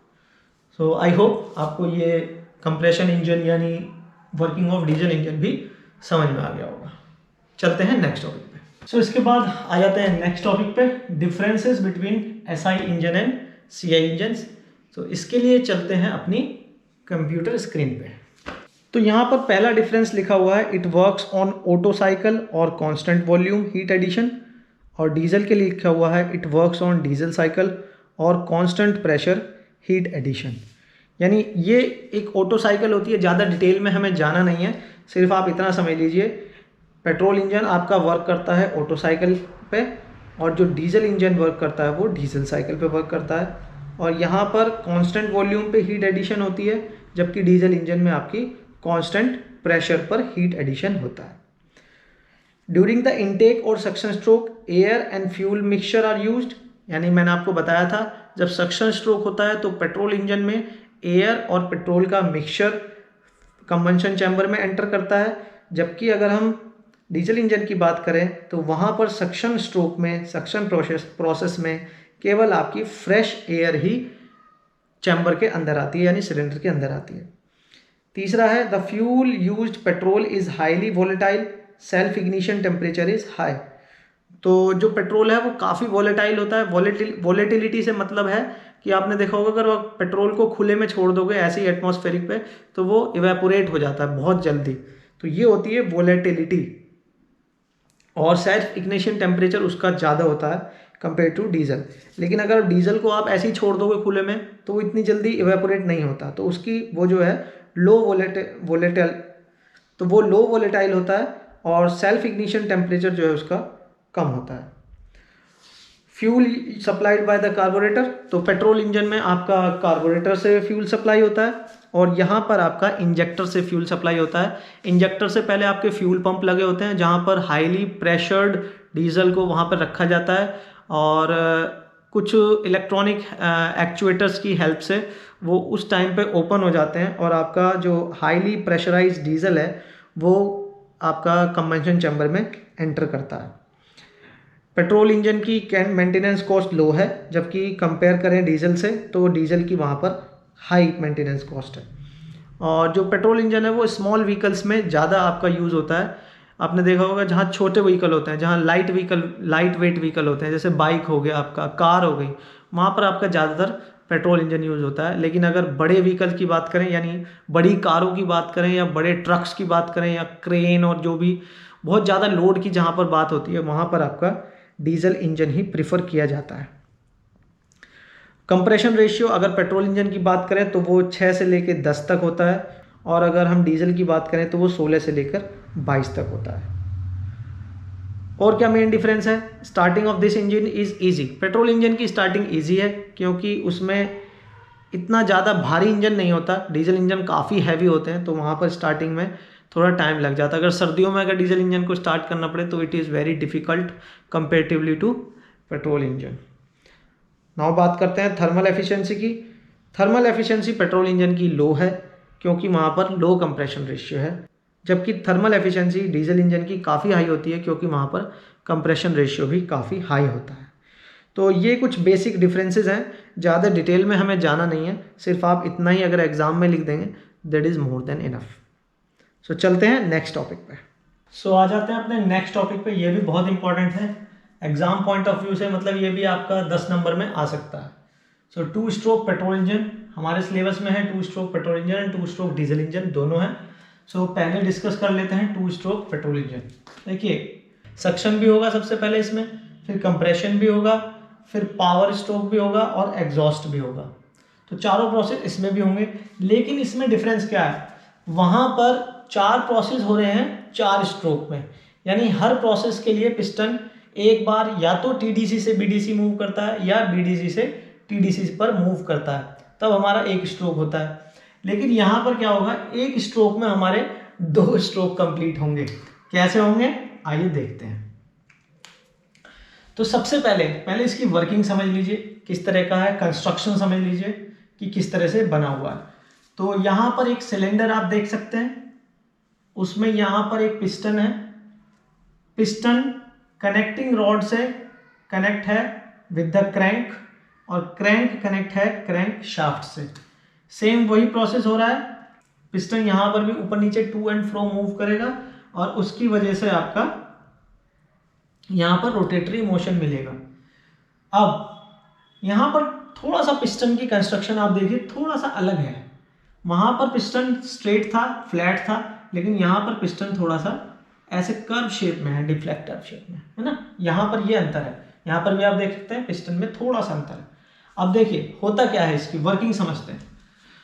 So I hope आपको ये कंप्रेशन इंजन यानी वर्किंग ऑफ डीजल इंजन भी समझ में आ गया होगा। चलते हैं नेक्स्ट टॉपिक पे। सो इसके बाद आ जाते हैं नेक्स्ट टॉपिक पे, differences between SI engine and CI engines. तो इसके लिए चलते हैं अपनी कंप्यूटर स्क्रीन पे। तो यहाँ पर पहला डिफरेंस लिखा हुआ है, it works on auto cycle और कांस्टेंट वॉल्यूम हीट एडिशन। और डीजल के लिए लिखा हुआ है, it works on diesel cycle और कांस्टेंट प्रेशर हीट एडिशन। यानी ये एक ऑटो साइकिल होती है, ज़्यादा डिटेल में हमें जाना नहीं है, सिर्फ आप इतना समझ लीजिए, पेट्रोल इंजन आपका वर्क करता है ऑटो साइकिल पे, और जो डीजल इंजन वर्क करता है वो डीजल साइकिल पे वर्क करता है। और यहाँ पर कांस्टेंट वॉल्यूम पे हीट एडिशन होती है, जबकि डीजल इंजन में आपकी कांस्टेंट प्रेशर पर हीट एडिशन होता है। ड्यूरिंग द इनटेक और suction stroke air and fuel mixture are used. यानी मैंने आपको बताया था, जब सक्शन स्ट्रोक होता है तो पेट्रोल इंजन में एयर और पेट्रोल का मिक्सचर कंबंशन चैम्बर में एंटर करता है, जबकि अगर हम डीजल इंजन की बात करें तो वहाँ पर सक्शन स्ट्रोक में, सक्शन प्रोसेस में केवल आपकी फ्रेश एयर ही चैम्बर के अंदर आती है, यानी सिलेंडर के अंदर आती है। तीसरा है, the fuel used petrol is highly volatile, self ignition temperature is high. तो जो पेट्रोल है वो काफ़ी वोलेटाइल होता है। वोलेटिलिटी से मतलब है कि आपने देखा होगा, अगर आप पेट्रोल को खुले में छोड़ दोगे ऐसे ही एटमॉस्फेरिक पे, तो वो इवेपोरेट हो जाता है बहुत जल्दी। तो ये होती है वोलेटिलिटी। और सेल्फ इग्निशन टेम्परेचर उसका ज़्यादा होता है कंपेयर टू डीजल। लेकिन अगर डीजल को आप ऐसे ही छोड़ दोगे खुले में तो वो इतनी जल्दी इवेपोरेट नहीं होता, तो उसकी वो जो है लो वोलेटाइल होता है, और सेल्फ इग्निशन टेम्परेचर जो है उसका कम होता है। Fuel supplied by the carburettor. तो पेट्रोल इंजन में आपका कार्बोरेटर से फ्यूल सप्लाई होता है, और यहाँ पर आपका इंजेक्टर से फ्यूल सप्लाई होता है। इंजेक्टर से पहले आपके फ्यूल पंप लगे होते हैं, जहाँ पर हाईली प्रेशर्ड डीजल को वहाँ पर रखा जाता है, और कुछ इलेक्ट्रॉनिक एक्चुएटर्स की हेल्प से वो उस टाइम पे ओपन हो जाते हैं, और आपका जो हाईली प्रेशराइज्ड डीजल है वो आपका कंबंशन चैम्बर में एंटर करता है। पेट्रोल इंजन की मेंटेनेंस कॉस्ट लो है, जबकि कंपेयर करें डीजल से तो डीजल की वहाँ पर हाई मेंटेनेंस कॉस्ट है। और जो पेट्रोल इंजन है वो स्मॉल व्हीकल्स में ज़्यादा आपका यूज़ होता है। आपने देखा होगा जहाँ छोटे व्हीकल होते हैं, जहाँ लाइट वेट व्हीकल होते हैं, जैसे बाइक हो गया आपका, कार हो गई, वहाँ पर आपका ज़्यादातर पेट्रोल इंजन यूज़ होता है। लेकिन अगर बड़े व्हीकल की बात करें, यानी बड़ी कारों की बात करें या बड़े ट्रक्स की बात करें या क्रेन और जो भी बहुत ज़्यादा लोड की जहाँ पर बात होती है, वहाँ पर आपका डीजल इंजन ही प्रिफर किया जाता है। कंप्रेशन रेशियो अगर पेट्रोल इंजन की बात करें तो वो 6 से लेकर 10 तक होता है, और अगर हम डीजल की बात करें तो वो 16 से लेकर 22 तक होता है। और क्या मेन डिफरेंस है? Starting of this engine is easy. Petrol engine की स्टार्टिंग ईजी है क्योंकि उसमें इतना ज़्यादा भारी इंजन नहीं होता। डीजल इंजन काफ़ी हैवी होते हैं, तो वहाँ पर स्टार्टिंग में थोड़ा टाइम लग जाता है। अगर सर्दियों में अगर डीजल इंजन को स्टार्ट करना पड़े तो it is very difficult comparatively to petrol engine. Now बात करते हैं थर्मल एफिशिएंसी की। थर्मल एफिशिएंसी पेट्रोल इंजन की लो है क्योंकि वहाँ पर लो कंप्रेशन रेशियो है, जबकि थर्मल एफिशिएंसी डीजल इंजन की काफ़ी हाई होती है क्योंकि वहाँ पर कंप्रेशन रेशियो भी काफ़ी हाई होता है। तो ये कुछ बेसिक डिफरेंसेस हैं, ज़्यादा डिटेल में हमें जाना नहीं है, सिर्फ आप इतना ही अगर एग्ज़ाम में लिख देंगे that is more than enough. So चलते हैं नेक्स्ट टॉपिक पे। सो आ जाते हैं अपने नेक्स्ट टॉपिक पे। ये भी बहुत इंपॉर्टेंट है एग्जाम पॉइंट ऑफ व्यू से, मतलब ये भी आपका 10 नंबर में आ सकता है। सो 2 स्ट्रोक पेट्रोल इंजन हमारे सिलेबस में है, 2 stroke petrol engine and 2 stroke diesel engine दोनों हैं। सो पहले डिस्कस कर लेते हैं 2 स्ट्रोक पेट्रोल इंजन। देखिए, सक्शन भी होगा सबसे पहले इसमें, फिर कंप्रेशन भी होगा, फिर पावर स्ट्रोक भी होगा और एग्जॉस्ट भी होगा। तो चारों प्रोसेस इसमें भी होंगे, लेकिन इसमें डिफरेंस क्या है? वहाँ पर 4 प्रोसेस हो रहे हैं 4 स्ट्रोक में, यानी हर प्रोसेस के लिए पिस्टन एक बार या तो टीडीसी से बीडीसी मूव करता है या बीडीसी से टीडीसी पर मूव करता है, तब हमारा एक स्ट्रोक होता है। लेकिन यहाँ पर क्या होगा, एक स्ट्रोक में हमारे 2 स्ट्रोक कंप्लीट होंगे। कैसे होंगे आइए देखते हैं। तो सबसे पहले इसकी वर्किंग समझ लीजिए किस तरह का है, कंस्ट्रक्शन समझ लीजिए कि किस तरह से बना हुआ है। तो यहाँ पर एक सिलेंडर आप देख सकते हैं, उसमें यहाँ पर एक पिस्टन है, पिस्टन कनेक्टिंग रॉड से कनेक्ट है विद द क्रैंक और क्रैंक कनेक्ट है क्रैंक शाफ्ट से। सेम वही प्रोसेस हो रहा है, पिस्टन यहाँ पर भी ऊपर नीचे टू एंड फ्रो मूव करेगा और उसकी वजह से आपका यहाँ पर रोटेटरी मोशन मिलेगा। अब यहाँ पर थोड़ा सा पिस्टन की कंस्ट्रक्शन आप देखिए थोड़ा सा अलग है। वहाँ पर पिस्टन स्ट्रेट था, फ्लैट था, लेकिन यहाँ पर पिस्टन थोड़ा सा ऐसे कर्व शेप में है, डिफ्लेक्टर शेप में, है ना। यहाँ पर ये अंतर है, यहाँ पर भी आप देख सकते हैं पिस्टन में थोड़ा सा अंतर है। अब देखिए होता क्या है, इसकी वर्किंग समझते हैं।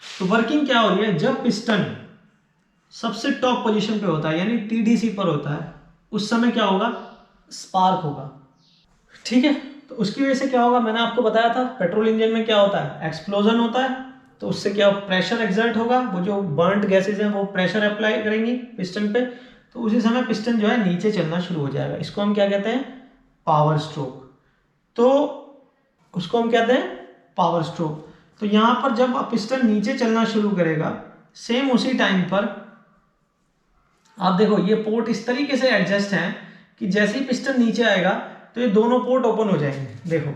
तो वर्किंग क्या हो रही है, जब पिस्टन सबसे टॉप पोजीशन पे होता है यानी टीडीसी पर होता है, उस समय क्या होगा, स्पार्क होगा, ठीक है। तो उसकी वजह से क्या होगा, मैंने आपको बताया था पेट्रोल इंजन में क्या होता है, एक्सप्लोजन होता है। तो उससे क्या प्रेशर एक्सर्ट होगा, वो जो बर्न्ड गैसेज हैं वो प्रेशर अप्लाई करेंगी पिस्टन पे, तो उसी समय पिस्टन जो है नीचे चलना शुरू हो जाएगा। इसको हम क्या कहते हैं, पावर स्ट्रोक। तो उसको हम कहते हैं पावर स्ट्रोक। तो यहाँ पर जब पिस्टन नीचे चलना शुरू करेगा, सेम उसी टाइम पर आप देखो ये पोर्ट इस तरीके से एडजस्ट हैं कि जैसे ही पिस्टन नीचे आएगा तो ये दोनों पोर्ट ओपन हो जाएंगे। देखो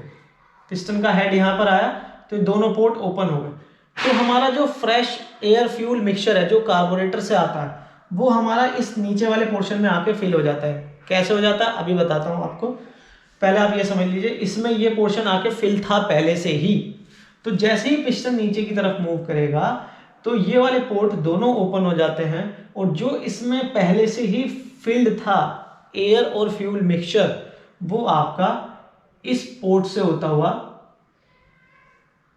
पिस्टन का हेड यहाँ पर आया तो ये दोनों पोर्ट ओपन हो गए। तो हमारा जो फ्रेश एयर फ्यूल मिक्सचर है जो कार्बोरेटर से आता है, वो हमारा इस नीचे वाले पोर्शन में आके फिल हो जाता है। कैसे हो जाता है अभी बताता हूँ आपको, पहले आप ये समझ लीजिए, इसमें ये पोर्शन आके फिल था पहले से ही। तो जैसे ही पिस्टन नीचे की तरफ मूव करेगा तो ये वाले पोर्ट दोनों ओपन हो जाते हैं, और जो इसमें पहले से ही फिल्ड था एयर और फ्यूल मिक्सचर, वो आपका इस पोर्ट से होता हुआ,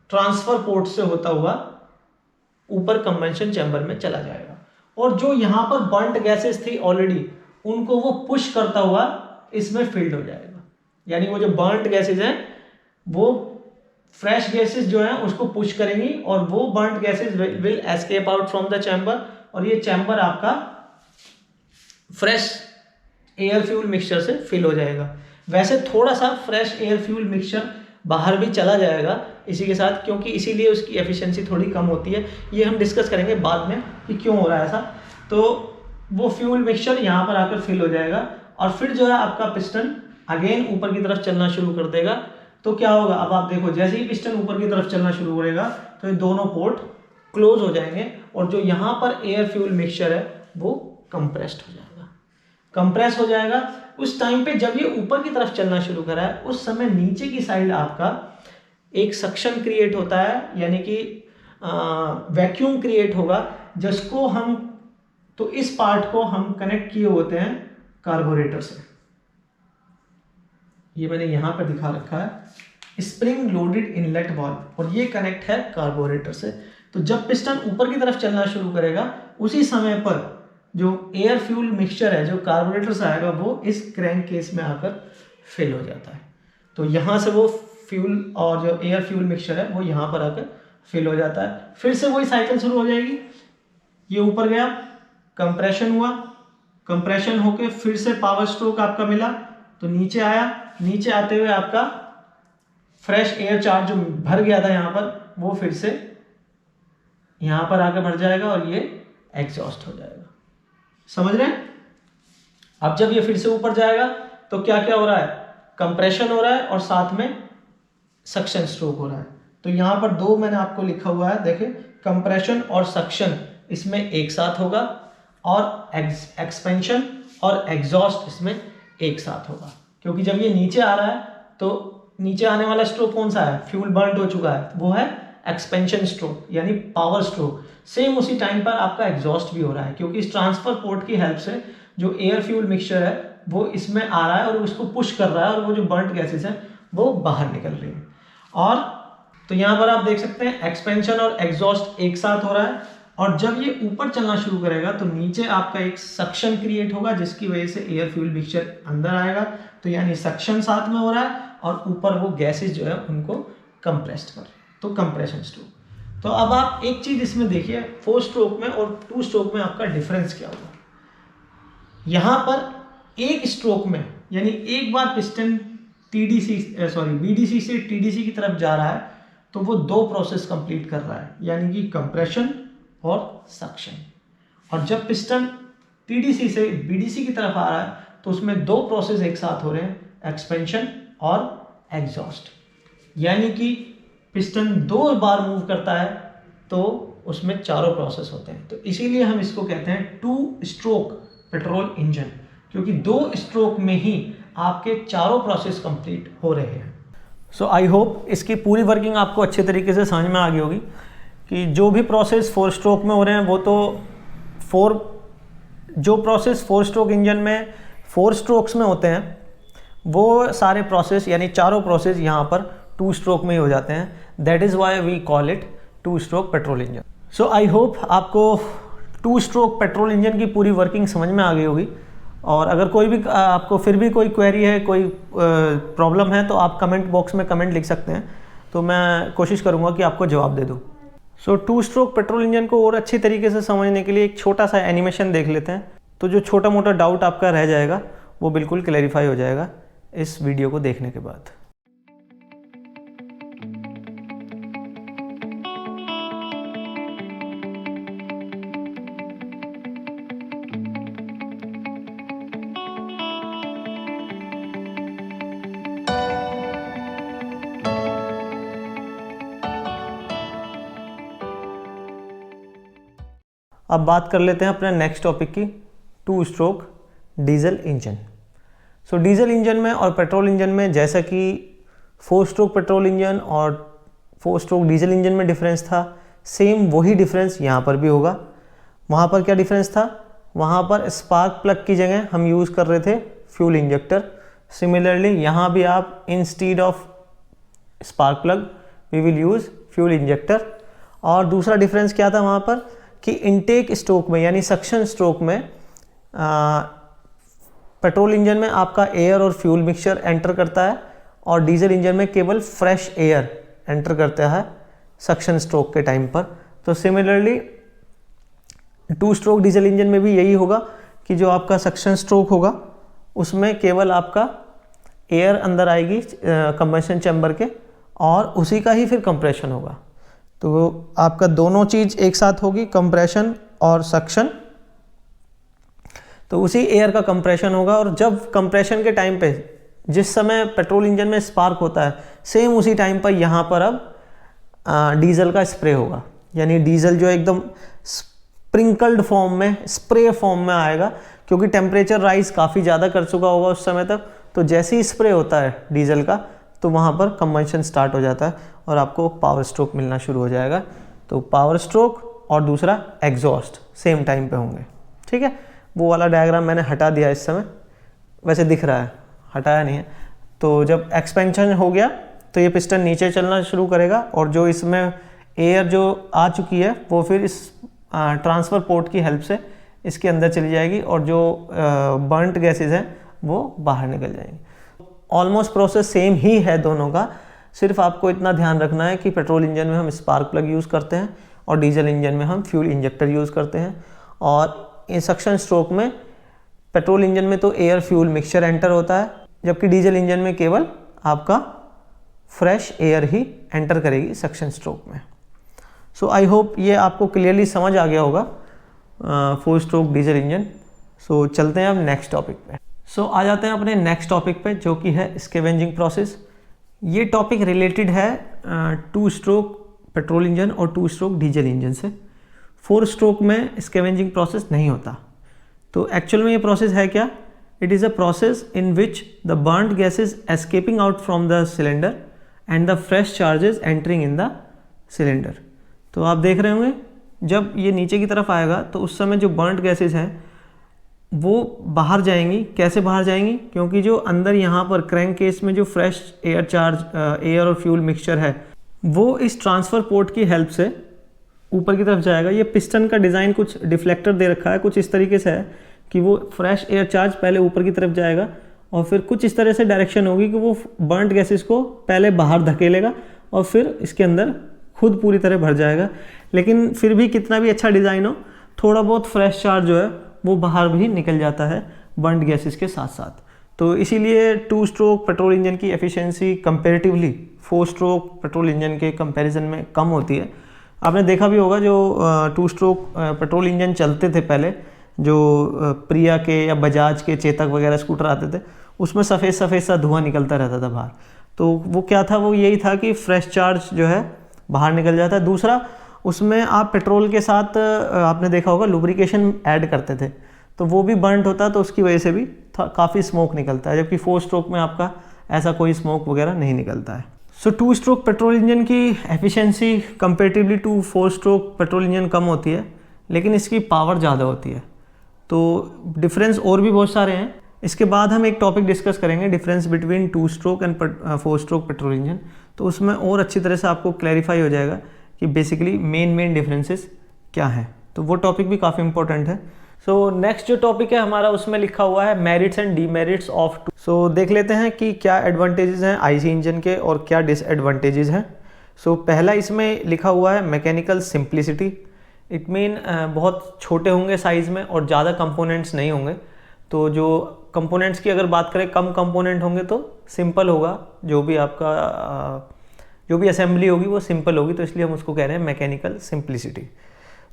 ट्रांसफर पोर्ट से होता हुआ ऊपर कंबेंशन चैम्बर में चला जाएगा। और जो यहां पर बर्न्ड गैसेस थी ऑलरेडी, उनको वो पुश करता हुआ इसमें फिल्ड हो जाएगा। यानी वो जो बर्न्ड गैसेस हैं वो फ्रेश गैसेस जो हैं उसको पुश करेंगी, और वो burned gases will escape out from the chamber, और ये चैम्बर आपका फ्रेश एयर फ्यूल मिक्सचर से फिल हो जाएगा। वैसे थोड़ा सा फ्रेश एयर फ्यूल मिक्सचर बाहर भी चला जाएगा इसी के साथ, क्योंकि इसीलिए उसकी एफिशिएंसी थोड़ी कम होती है। ये हम डिस्कस करेंगे बाद में कि क्यों हो रहा है ऐसा। तो वो फ्यूल मिक्सचर यहाँ पर आकर फिल हो जाएगा, और फिर जो है आपका पिस्टन अगेन ऊपर की तरफ चलना शुरू कर देगा। तो क्या होगा, अब आप देखो जैसे ही पिस्टन ऊपर की तरफ चलना शुरू करेगा तो ये दोनों पोर्ट क्लोज हो जाएंगे, और जो यहाँ पर एयर फ्यूल मिक्सचर है वो कंप्रेस्ड हो जाएगा। कंप्रेस हो जाएगा उस टाइम पे जब ये ऊपर की तरफ चलना शुरू करा है, उस समय नीचे की साइड आपका एक सक्शन क्रिएट होता है, यानी कि वैक्यूम क्रिएट होगा, जिसको हम, तो इस पार्ट को हम कनेक्ट किए होते हैं कार्बोरेटर से। ये मैंने यहां पर दिखा रखा है स्प्रिंग लोडेड इनलेट वाल्व, और ये कनेक्ट है कार्बोरेटर से। तो जब पिस्टन ऊपर की तरफ चलना शुरू करेगा, उसी समय पर जो एयर फ्यूल मिक्सचर है जो कार्बोरेटर से आएगा वो इस क्रैंक केस में आकर फिल हो जाता है। तो यहाँ से वो फ्यूल और जो एयर फ्यूल मिक्सचर है वो यहाँ पर आकर फिल हो जाता है। फिर से वही साइकिल शुरू हो जाएगी, ये ऊपर गया, कंप्रेशन हुआ, कंप्रेशन होके फिर से पावर स्ट्रोक आपका मिला, तो नीचे आया, नीचे आते हुए आपका फ्रेश एयर चार्ज जो भर गया था यहाँ पर, वो फिर से यहाँ पर आकर भर जाएगा और ये एग्जॉस्ट हो जाएगा। समझ रहे हैं? अब जब ये फिर से ऊपर जाएगा तो क्या क्या हो रहा है, कंप्रेशन हो रहा है और साथ में सक्शन स्ट्रोक हो रहा है। तो यहाँ पर दो मैंने आपको लिखा हुआ है, देखें, कंप्रेशन और सक्शन इसमें एक साथ होगा, और एक्सपेंशन और एग्जॉस्ट इसमें एक साथ होगा। क्योंकि जब ये नीचे आ रहा है तो नीचे आने वाला स्ट्रोक कौन सा है, फ्यूल बर्न हो चुका है, वो है एक्सपेंशन स्ट्रोक यानी पावर स्ट्रोक। सेम उसी टाइम पर आपका एग्जॉस्ट भी हो रहा है, क्योंकि इस ट्रांसफर पोर्ट की हेल्प से जो एयर फ्यूल मिक्सचर है वो इसमें आ रहा है और उसको पुश कर रहा है, और वो जो बर्न्ड गैसेस हैं वो बाहर निकल रही हैं। और तो यहाँ पर आप देख सकते हैं एक्सपेंशन और एग्जॉस्ट एक साथ हो रहा है, और जब ये ऊपर चलना शुरू करेगा तो नीचे आपका एक सक्शन क्रिएट होगा, जिसकी वजह से एयर फ्यूल मिक्सचर अंदर आएगा। तो यानी सक्शन साथ में हो रहा है और ऊपर वो गैसेज जो है उनको कंप्रेस्ड कर रहे हैं, तो कंप्रेशन स्ट्रोक। तो अब आप एक चीज इसमें देखिए, 4 स्ट्रोक में और 2 स्ट्रोक में आपका डिफरेंस क्या होगा। यहाँ पर एक स्ट्रोक में यानी एक बार पिस्टन बीडीसी से टीडीसी की तरफ जा रहा है तो वो 2 प्रोसेस कंप्लीट कर रहा है, यानी कि कंप्रेशन और सक्शन। और जब पिस्टन टीडीसी से बीडीसी की तरफ आ रहा है तो उसमें 2 प्रोसेस एक साथ हो रहे हैं, एक्सपेंशन और एग्जॉस्ट। यानी कि पिस्टन 2 बार मूव करता है तो उसमें 4 प्रोसेस होते हैं। तो इसीलिए हम इसको कहते हैं 2 स्ट्रोक पेट्रोल इंजन, क्योंकि 2 स्ट्रोक में ही आपके 4 प्रोसेस कंप्लीट हो रहे हैं। सो आई होप इसकी पूरी वर्किंग आपको अच्छे तरीके से समझ में आ गई होगी कि जो भी प्रोसेस 4 स्ट्रोक में हो रहे हैं वो तो जो प्रोसेस 4 स्ट्रोक इंजन में 4 स्ट्रोक्स में होते हैं वो सारे प्रोसेस यानी चारों प्रोसेस यहाँ पर 2 स्ट्रोक में ही हो जाते हैं। That is why we call it 2 stroke petrol engine. So I hope आपको 2 स्ट्रोक पेट्रोल इंजन की पूरी वर्किंग समझ में आ गई होगी। और अगर कोई भी आपको फिर भी कोई क्वेरी है, कोई प्रॉब्लम है, तो आप कमेंट बॉक्स में कमेंट लिख सकते हैं, तो मैं कोशिश करूँगा कि आपको जवाब दे दूँ। सो 2 स्ट्रोक पेट्रोल इंजन को और अच्छी तरीके से समझने के लिए एक छोटा सा एनिमेशन देख लेते हैं, तो जो छोटा मोटा डाउट आपका रह जाएगा वो बिल्कुल क्लैरिफाई हो जाएगा इस वीडियो को देखने के बाद। अब बात कर लेते हैं अपने नेक्स्ट टॉपिक की, 2 स्ट्रोक डीजल इंजन। सो डीजल इंजन में और पेट्रोल इंजन में जैसा कि 4 स्ट्रोक पेट्रोल इंजन और 4 स्ट्रोक डीजल इंजन में डिफरेंस था, सेम वही डिफरेंस यहाँ पर भी होगा। वहाँ पर क्या डिफरेंस था, वहाँ पर स्पार्क प्लग की जगह हम यूज़ कर रहे थे फ्यूल इंजेक्टर। सिमिलरली यहाँ भी आप instead of spark plug we will use fuel injector. और दूसरा डिफरेंस क्या था वहाँ पर कि इनटेक स्ट्रोक में यानी सक्शन स्ट्रोक में पेट्रोल इंजन में आपका एयर और फ्यूल मिक्सचर एंटर करता है और डीजल इंजन में केवल फ्रेश एयर एंटर करता है सक्शन स्ट्रोक के टाइम पर। तो सिमिलरली 2 स्ट्रोक डीजल इंजन में भी यही होगा कि जो आपका सक्शन स्ट्रोक होगा उसमें केवल आपका एयर अंदर आएगी कंबशन चैम्बर के और उसी का ही फिर कंप्रेशन होगा। तो आपका दोनों चीज़ एक साथ होगी, कंप्रेशन और सक्शन। तो उसी एयर का कंप्रेशन होगा और जब कंप्रेशन के टाइम पे जिस समय पेट्रोल इंजन में स्पार्क होता है सेम उसी टाइम पर यहाँ पर अब डीजल का स्प्रे होगा। यानी डीजल जो एकदम स्प्रिंकल्ड फॉर्म में, स्प्रे फॉर्म में आएगा, क्योंकि टेम्परेचर राइज काफ़ी ज़्यादा कर चुका होगा उस समय तक। तो जैसे ही स्प्रे होता है डीजल का तो वहाँ पर कंबशन स्टार्ट हो जाता है और आपको पावर स्ट्रोक मिलना शुरू हो जाएगा। तो पावर स्ट्रोक और दूसरा एग्जॉस्ट सेम टाइम पे होंगे। ठीक है, वो वाला डायग्राम मैंने हटा दिया इस समय, वैसे दिख रहा है, हटाया नहीं है। तो जब एक्सपेंशन हो गया तो ये पिस्टन नीचे चलना शुरू करेगा और जो इसमें एयर जो आ चुकी है वो फिर इस ट्रांसफ़र पोर्ट की हेल्प से इसके अंदर चली जाएगी और जो बर्नट गैसेज हैं वो बाहर निकल जाएंगी। ऑलमोस्ट प्रोसेस सेम ही है दोनों का, सिर्फ आपको इतना ध्यान रखना है कि पेट्रोल इंजन में हम स्पार्क प्लग यूज़ करते हैं और डीजल इंजन में हम फ्यूल इंजेक्टर यूज़ करते हैं। और इन सक्शन स्ट्रोक में पेट्रोल इंजन में तो एयर फ्यूल मिक्सचर एंटर होता है, जबकि डीजल इंजन में केवल आपका फ्रेश एयर ही एंटर करेगी सक्शन स्ट्रोक में। सो आई होप ये आपको क्लियरली समझ आ गया होगा 4 स्ट्रोक डीजल इंजन। सो चलते हैं अब नेक्स्ट टॉपिक पे। सो आ जाते हैं अपने नेक्स्ट टॉपिक पे जो कि है स्कैवेंजिंग प्रोसेस। ये टॉपिक रिलेटेड है 2 स्ट्रोक पेट्रोल इंजन और 2 स्ट्रोक डीजल इंजन से। 4 स्ट्रोक में स्कैवेंजिंग प्रोसेस नहीं होता। तो एक्चुअल में ये प्रोसेस है क्या? It is a process in which the burned gases escaping out from the cylinder and the fresh charges entering in the cylinder. तो आप देख रहे होंगे जब ये नीचे की तरफ आएगा तो उस समय जो बर्न्ड गैसेज हैं वो बाहर जाएंगी। कैसे बाहर जाएंगी? क्योंकि जो अंदर यहाँ पर क्रैंक केस में जो फ्रेश एयर और फ्यूल मिक्सचर है वो इस ट्रांसफ़र पोर्ट की हेल्प से ऊपर की तरफ जाएगा। ये पिस्टन का डिज़ाइन कुछ डिफ्लेक्टर दे रखा है, कुछ इस तरीके से है कि वो फ्रेश एयर चार्ज पहले ऊपर की तरफ जाएगा और फिर कुछ इस तरह से डायरेक्शन होगी कि वो बर्न्ड गैसेस को पहले बाहर धकेलेगा और फिर इसके अंदर खुद पूरी तरह भर जाएगा। लेकिन फिर भी कितना भी अच्छा डिज़ाइन हो, थोड़ा बहुत फ्रेश चार्ज जो है वो बाहर भी निकल जाता है बर्न्ड गैसेस के साथ साथ। तो इसीलिए 2 स्ट्रोक पेट्रोल इंजन की efficiency comparatively 4 stroke petrol engine के कंपैरिजन में कम होती है। आपने देखा भी होगा जो 2 स्ट्रोक पेट्रोल इंजन चलते थे पहले, जो प्रिया के या बजाज के चेतक वगैरह स्कूटर आते थे, उसमें सफ़ेद सफ़ेद सा धुआं निकलता रहता था बाहर। तो वो क्या था, वो यही था कि फ्रेश चार्ज जो है बाहर निकल जाता है। दूसरा, उसमें आप पेट्रोल के साथ आपने देखा होगा लुब्रिकेशन ऐड करते थे, तो वो भी बर्न्ड होता, तो उसकी वजह से भी काफ़ी स्मोक निकलता है, जबकि 4 स्ट्रोक में आपका ऐसा कोई स्मोक वगैरह नहीं निकलता है। सो 2 स्ट्रोक पेट्रोल इंजन की efficiency comparatively to 4 stroke petrol engine कम होती है, लेकिन इसकी पावर ज़्यादा होती है। तो डिफरेंस और भी बहुत सारे हैं। इसके बाद हम एक टॉपिक डिस्कस करेंगे, difference between 2 stroke and 4 stroke petrol engine. तो उसमें और अच्छी तरह से आपको क्लैरिफाई हो जाएगा कि बेसिकली मेन डिफरेंसेस क्या हैं। तो वो टॉपिक भी काफ़ी इंपॉर्टेंट है। सो नेक्स्ट जो टॉपिक है हमारा, उसमें लिखा हुआ है मेरिट्स एंड डीमेरिट्स ऑफ 2। सो देख लेते हैं कि क्या एडवांटेजेस हैं आईसी इंजन के और क्या डिसएडवांटेजेस हैं। सो पहला इसमें लिखा हुआ है मैकेनिकल सिंप्लिसिटी। इट मीन बहुत छोटे होंगे साइज़ में और ज़्यादा कंपोनेंट्स नहीं होंगे। तो जो कंपोनेंट्स की अगर बात करें, कम कंपोनेंट होंगे तो सिंपल होगा, जो भी आपका जो भी असेंबली होगी वो सिंपल होगी, तो इसलिए हम उसको कह रहे हैं मैकेनिकल सिंप्लिसिटी।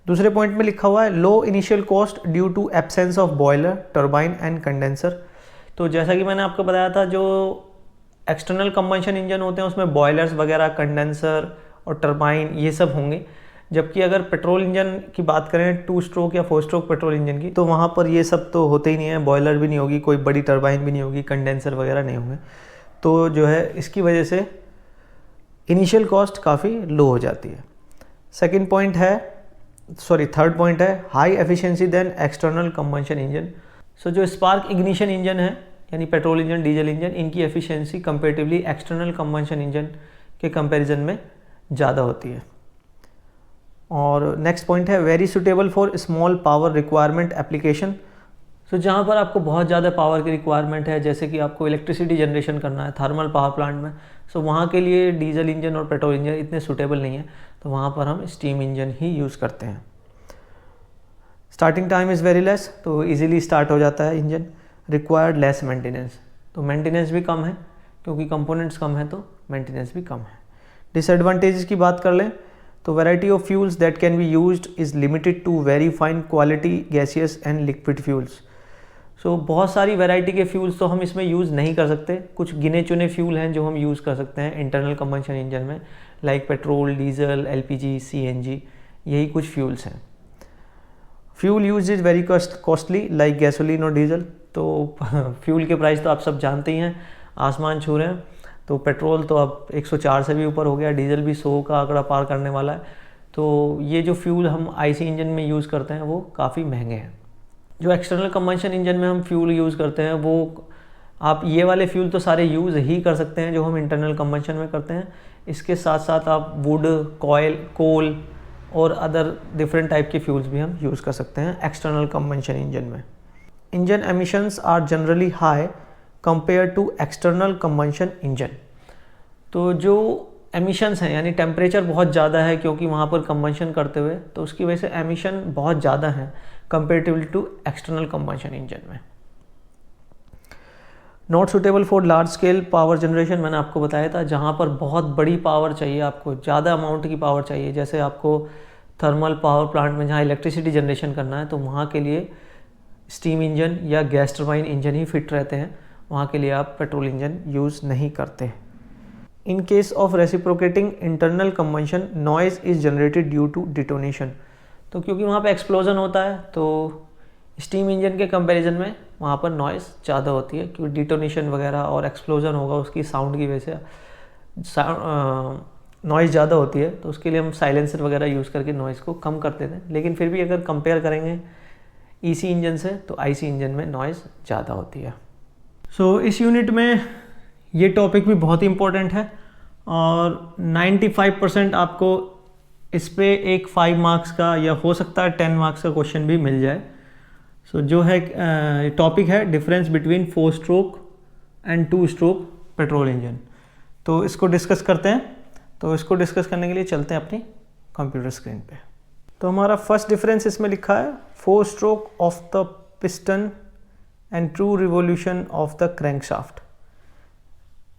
दूसरे पॉइंट में लिखा हुआ है low initial cost due to absence of boiler, turbine and condenser. तो जैसा कि मैंने आपको बताया था, जो एक्सटर्नल कंबंशन इंजन होते हैं उसमें बॉयलर्स वगैरह, कंडेंसर और टर्बाइन ये सब होंगे, जबकि अगर पेट्रोल इंजन की बात करें 2 स्ट्रोक या 4 स्ट्रोक पेट्रोल इंजन की, तो वहाँ पर ये सब तो होते ही नहीं है, बॉयलर भी नहीं होगी, कोई बड़ी टर्बाइन भी नहीं होगी, कंडेंसर वगैरह नहीं होंगे। तो जो है इसकी वजह से इनिशियल कॉस्ट काफ़ी लो हो जाती है। थर्ड पॉइंट है high efficiency than external combustion engine. So जो स्पार्क इग्निशन इंजन है, यानी पेट्रोल इंजन, डीजल इंजन, इनकी efficiency comparatively external combustion engine के कंपैरिजन में ज़्यादा होती है। और नेक्स्ट पॉइंट है very suitable for small power requirement application. So जहाँ पर आपको बहुत ज़्यादा पावर की रिक्वायरमेंट है, जैसे कि आपको इलेक्ट्रिसिटी जनरेशन करना है थर्मल पावर प्लांट में, सो वहाँ के लिए डीजल इंजन और पेट्रोल इंजन इतने सुटेबल नहीं है, तो वहाँ पर हम स्टीम इंजन ही यूज़ करते हैं। Starting time is very less, तो इजीली स्टार्ट हो जाता है इंजन। रिक्वायर्ड लेस मेंटेनेंस, तो मेंटेनेंस भी कम है क्योंकि कंपोनेंट्स कम है, तो मेंटेनेंस भी कम है। डिसएडवांटेजेस की बात कर लें तो variety of fuels that can be used is limited to very fine quality gaseous and liquid fuels. So बहुत सारी वैरायटी के फ्यूल्स तो हम इसमें यूज़ नहीं कर सकते। कुछ गिने चुने फ्यूल हैं जो हम यूज़ कर सकते हैं इंटरनल कंबंशन इंजन में, like petrol, diesel, LPG, CNG, यही कुछ फ्यूल्स हैं। Fuel use is very costly like gasoline और डीजल। तो फ्यूल के प्राइस तो आप सब जानते ही हैं, आसमान छू रहे हैं। तो पेट्रोल तो अब 104 से भी ऊपर हो गया, डीजल भी 100 का आंकड़ा पार करने वाला है। तो ये जो फ्यूल हम आईसी इंजन में यूज़ करते हैं वो काफ़ी महंगे हैं। जो एक्सटर्नल कंबंशन इंजन में हम फ्यूल यूज़ करते हैं, वो आप ये वाले फ्यूल तो सारे यूज़ ही कर सकते हैं जो हम इंटरनल कंबंशन में करते हैं। इसके साथ साथ आप वुड, कॉयल, कोल और अदर डिफरेंट टाइप के फ्यूल्स भी हम यूज़ कर सकते हैं एक्सटर्नल कंबंशन इंजन में। Engine emissions are generally high compare to external combustion engine. तो जो एमिशंस हैं, यानी टेम्परेचर बहुत ज़्यादा है क्योंकि वहाँ पर कंबंशन करते हुए, तो उसकी वजह से एमिशन बहुत ज़्यादा है comparatively to external combustion engine में। Not suitable for large scale power generation, मैंने आपको बताया था, जहाँ पर बहुत बड़ी पावर चाहिए, आपको ज़्यादा अमाउंट की पावर चाहिए, जैसे आपको थर्मल पावर प्लांट में जहाँ इलेक्ट्रिसिटी जनरेशन करना है, तो वहाँ के लिए स्टीम इंजन या गैस टर्बाइन इंजन ही फिट रहते हैं, वहाँ के लिए आप पेट्रोल इंजन यूज़ नहीं करते। In case of reciprocating internal combustion noise is generated due to detonation. तो क्योंकि वहाँ पे एक्सप्लोजन होता है, तो स्टीम इंजन के कंपैरिजन में वहाँ पर नॉइज़ ज़्यादा होती है, क्योंकि डिटोनेशन वगैरह और एक्सप्लोजन होगा, उसकी साउंड की वजह से नॉइज़ ज़्यादा होती है। तो उसके लिए हम साइलेंसर वगैरह यूज़ करके नॉइज़ को कम कर देते हैं। लेकिन फिर भी अगर कंपेयर करेंगे ईसी इंजन से, तो आईसी इंजन में नॉइज़ ज़्यादा होती है। सो इस यूनिट में ये टॉपिक भी बहुत ही इम्पोर्टेंट है और 95% आपको इस पे एक 5 मार्क्स का या हो सकता है 10 मार्क्स का क्वेश्चन भी मिल जाए। सो जो है टॉपिक है difference between 4 stroke and 2 stroke petrol engine. तो इसको डिस्कस करते हैं। तो इसको डिस्कस करने के लिए चलते हैं अपनी कंप्यूटर स्क्रीन पे। तो हमारा फर्स्ट डिफरेंस इसमें लिखा है 4 stroke of the piston and 2 revolution of the crankshaft,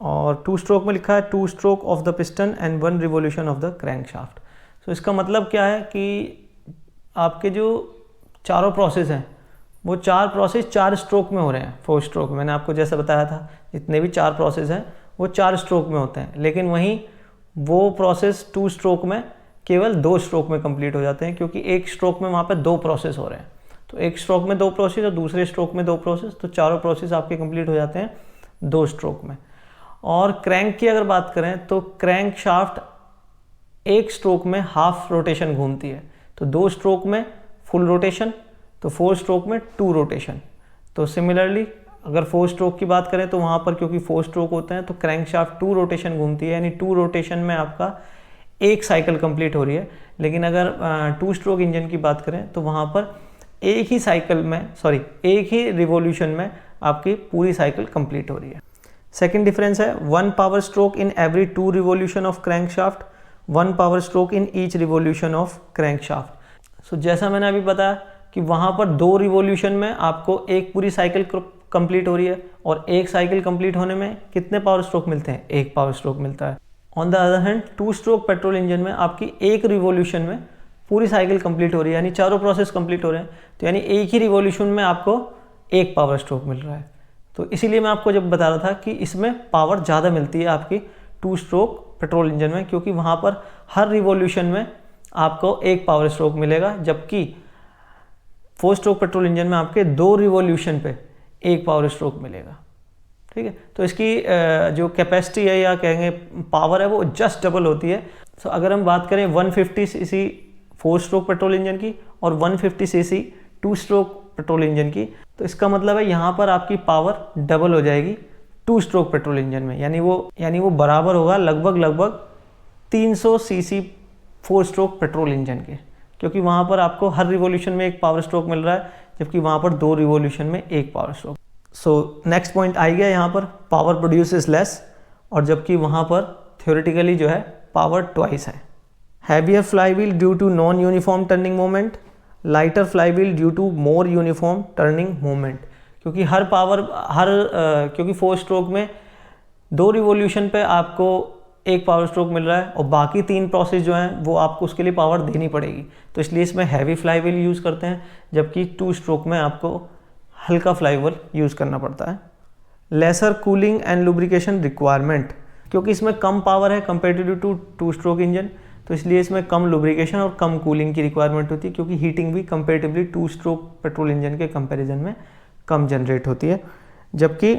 और 2 स्ट्रोक में लिखा है 2 stroke of the piston and 1 revolution of the crankshaft. तो इसका मतलब क्या है कि आपके जो चारों प्रोसेस हैं वो 4 प्रोसेस 4 स्ट्रोक में हो रहे हैं। 4 स्ट्रोक मैंने आपको जैसे बताया था, जितने भी 4 प्रोसेस हैं वो 4 स्ट्रोक में होते हैं, लेकिन वहीं वो प्रोसेस 2 स्ट्रोक में केवल 2 स्ट्रोक में कंप्लीट हो जाते हैं, क्योंकि एक स्ट्रोक में वहाँ पे 2 प्रोसेस हो रहे हैं। तो एक स्ट्रोक में 2 प्रोसेस और दूसरे स्ट्रोक में 2 प्रोसेस, तो चारों प्रोसेस आपके कंप्लीट हो जाते हैं 2 स्ट्रोक में। और क्रैंक की अगर बात करें तो क्रैंक शाफ्ट एक स्ट्रोक में हाफ रोटेशन घूमती है। तो 2 स्ट्रोक में फुल रोटेशन, तो 4 स्ट्रोक में 2 रोटेशन। तो सिमिलरली अगर 4 स्ट्रोक की बात करें तो वहाँ पर क्योंकि 4 स्ट्रोक होते हैं तो क्रैंक शाफ्ट 2 रोटेशन घूमती है, यानी 2 रोटेशन में आपका एक साइकिल कंप्लीट हो रही है। लेकिन अगर 2 स्ट्रोक इंजन की बात करें तो वहाँ पर एक ही साइकिल में एक ही रिवॉल्यूशन में आपकी पूरी साइकिल कंप्लीट हो रही है। सेकेंड डिफरेंस है 1 power stroke in every 2 revolution of crankshaft, 1 power stroke in each revolution of crankshaft. So जैसा मैंने अभी बताया कि वहाँ पर 2 रिवॉल्यूशन में आपको एक पूरी साइकिल कंप्लीट हो रही है, और एक साइकिल कंप्लीट होने में कितने पावर स्ट्रोक मिलते हैं? 1 पावर स्ट्रोक मिलता है। On the other hand 2 stroke petrol engine में आपकी एक रिवॉल्यूशन में पूरी साइकिल कंप्लीट हो रही है, यानी चारों प्रोसेस कंप्लीट हो रहे हैं। तो यानी एक ही रिवॉल्यूशन में आपको 1 पावर स्ट्रोक मिल रहा है। तो इसीलिए मैं आपको जब बता रहा था कि इसमें पावर ज़्यादा मिलती है आपकी 2 स्ट्रोक पेट्रोल इंजन में, क्योंकि वहाँ पर हर रिवॉल्यूशन में आपको 1 पावर स्ट्रोक मिलेगा, जबकि 4 स्ट्रोक पेट्रोल इंजन में आपके 2 रिवॉल्यूशन पे 1 पावर स्ट्रोक मिलेगा। ठीक है, तो इसकी जो कैपेसिटी है या कहेंगे पावर है वो जस्ट डबल होती है। सो अगर हम बात करें 150 सीसी 4 स्ट्रोक पेट्रोल इंजन की और 150 सीसी 2 स्ट्रोक पेट्रोल इंजन की, तो इसका मतलब है यहाँ पर आपकी पावर डबल हो जाएगी 2 स्ट्रोक पेट्रोल इंजन में, यानी वो बराबर होगा लगभग 300 सीसी 4 स्ट्रोक पेट्रोल इंजन के, क्योंकि वहाँ पर आपको हर रिवॉल्यूशन में 1 पावर स्ट्रोक मिल रहा है, जबकि वहाँ पर 2 रिवॉल्यूशन में 1 power stroke. So next point आ गया यहाँ पर पावर प्रोड्यूस इज लेस, और जबकि वहाँ पर थ्योरेटिकली जो है पावर ट्वाइस है। Heavier flywheel due to non uniform turning moment, lighter flywheel due to more uniform turning moment, क्योंकि क्योंकि 4 स्ट्रोक में 2 रिवॉल्यूशन पे आपको 1 पावर स्ट्रोक मिल रहा है, और बाकी 3 प्रोसेस जो हैं वो आपको उसके लिए पावर देनी पड़ेगी, तो इसलिए इसमें हैवी फ्लाईव्हील यूज़ करते हैं, जबकि 2 स्ट्रोक में आपको हल्का फ्लाईव्हील यूज़ करना पड़ता है। Lesser cooling and lubrication requirement, क्योंकि इसमें कम पावर है कंपेरेटिव टू 2 स्ट्रोक इंजन, तो इसलिए इसमें कम लुब्रिकेशन और कम कूलिंग की रिक्वायरमेंट होती है, क्योंकि हीटिंग भी कंपेरेटिवली 2 स्ट्रोक पेट्रोल इंजन के कंपैरिजन में कम जनरेट होती है, जबकि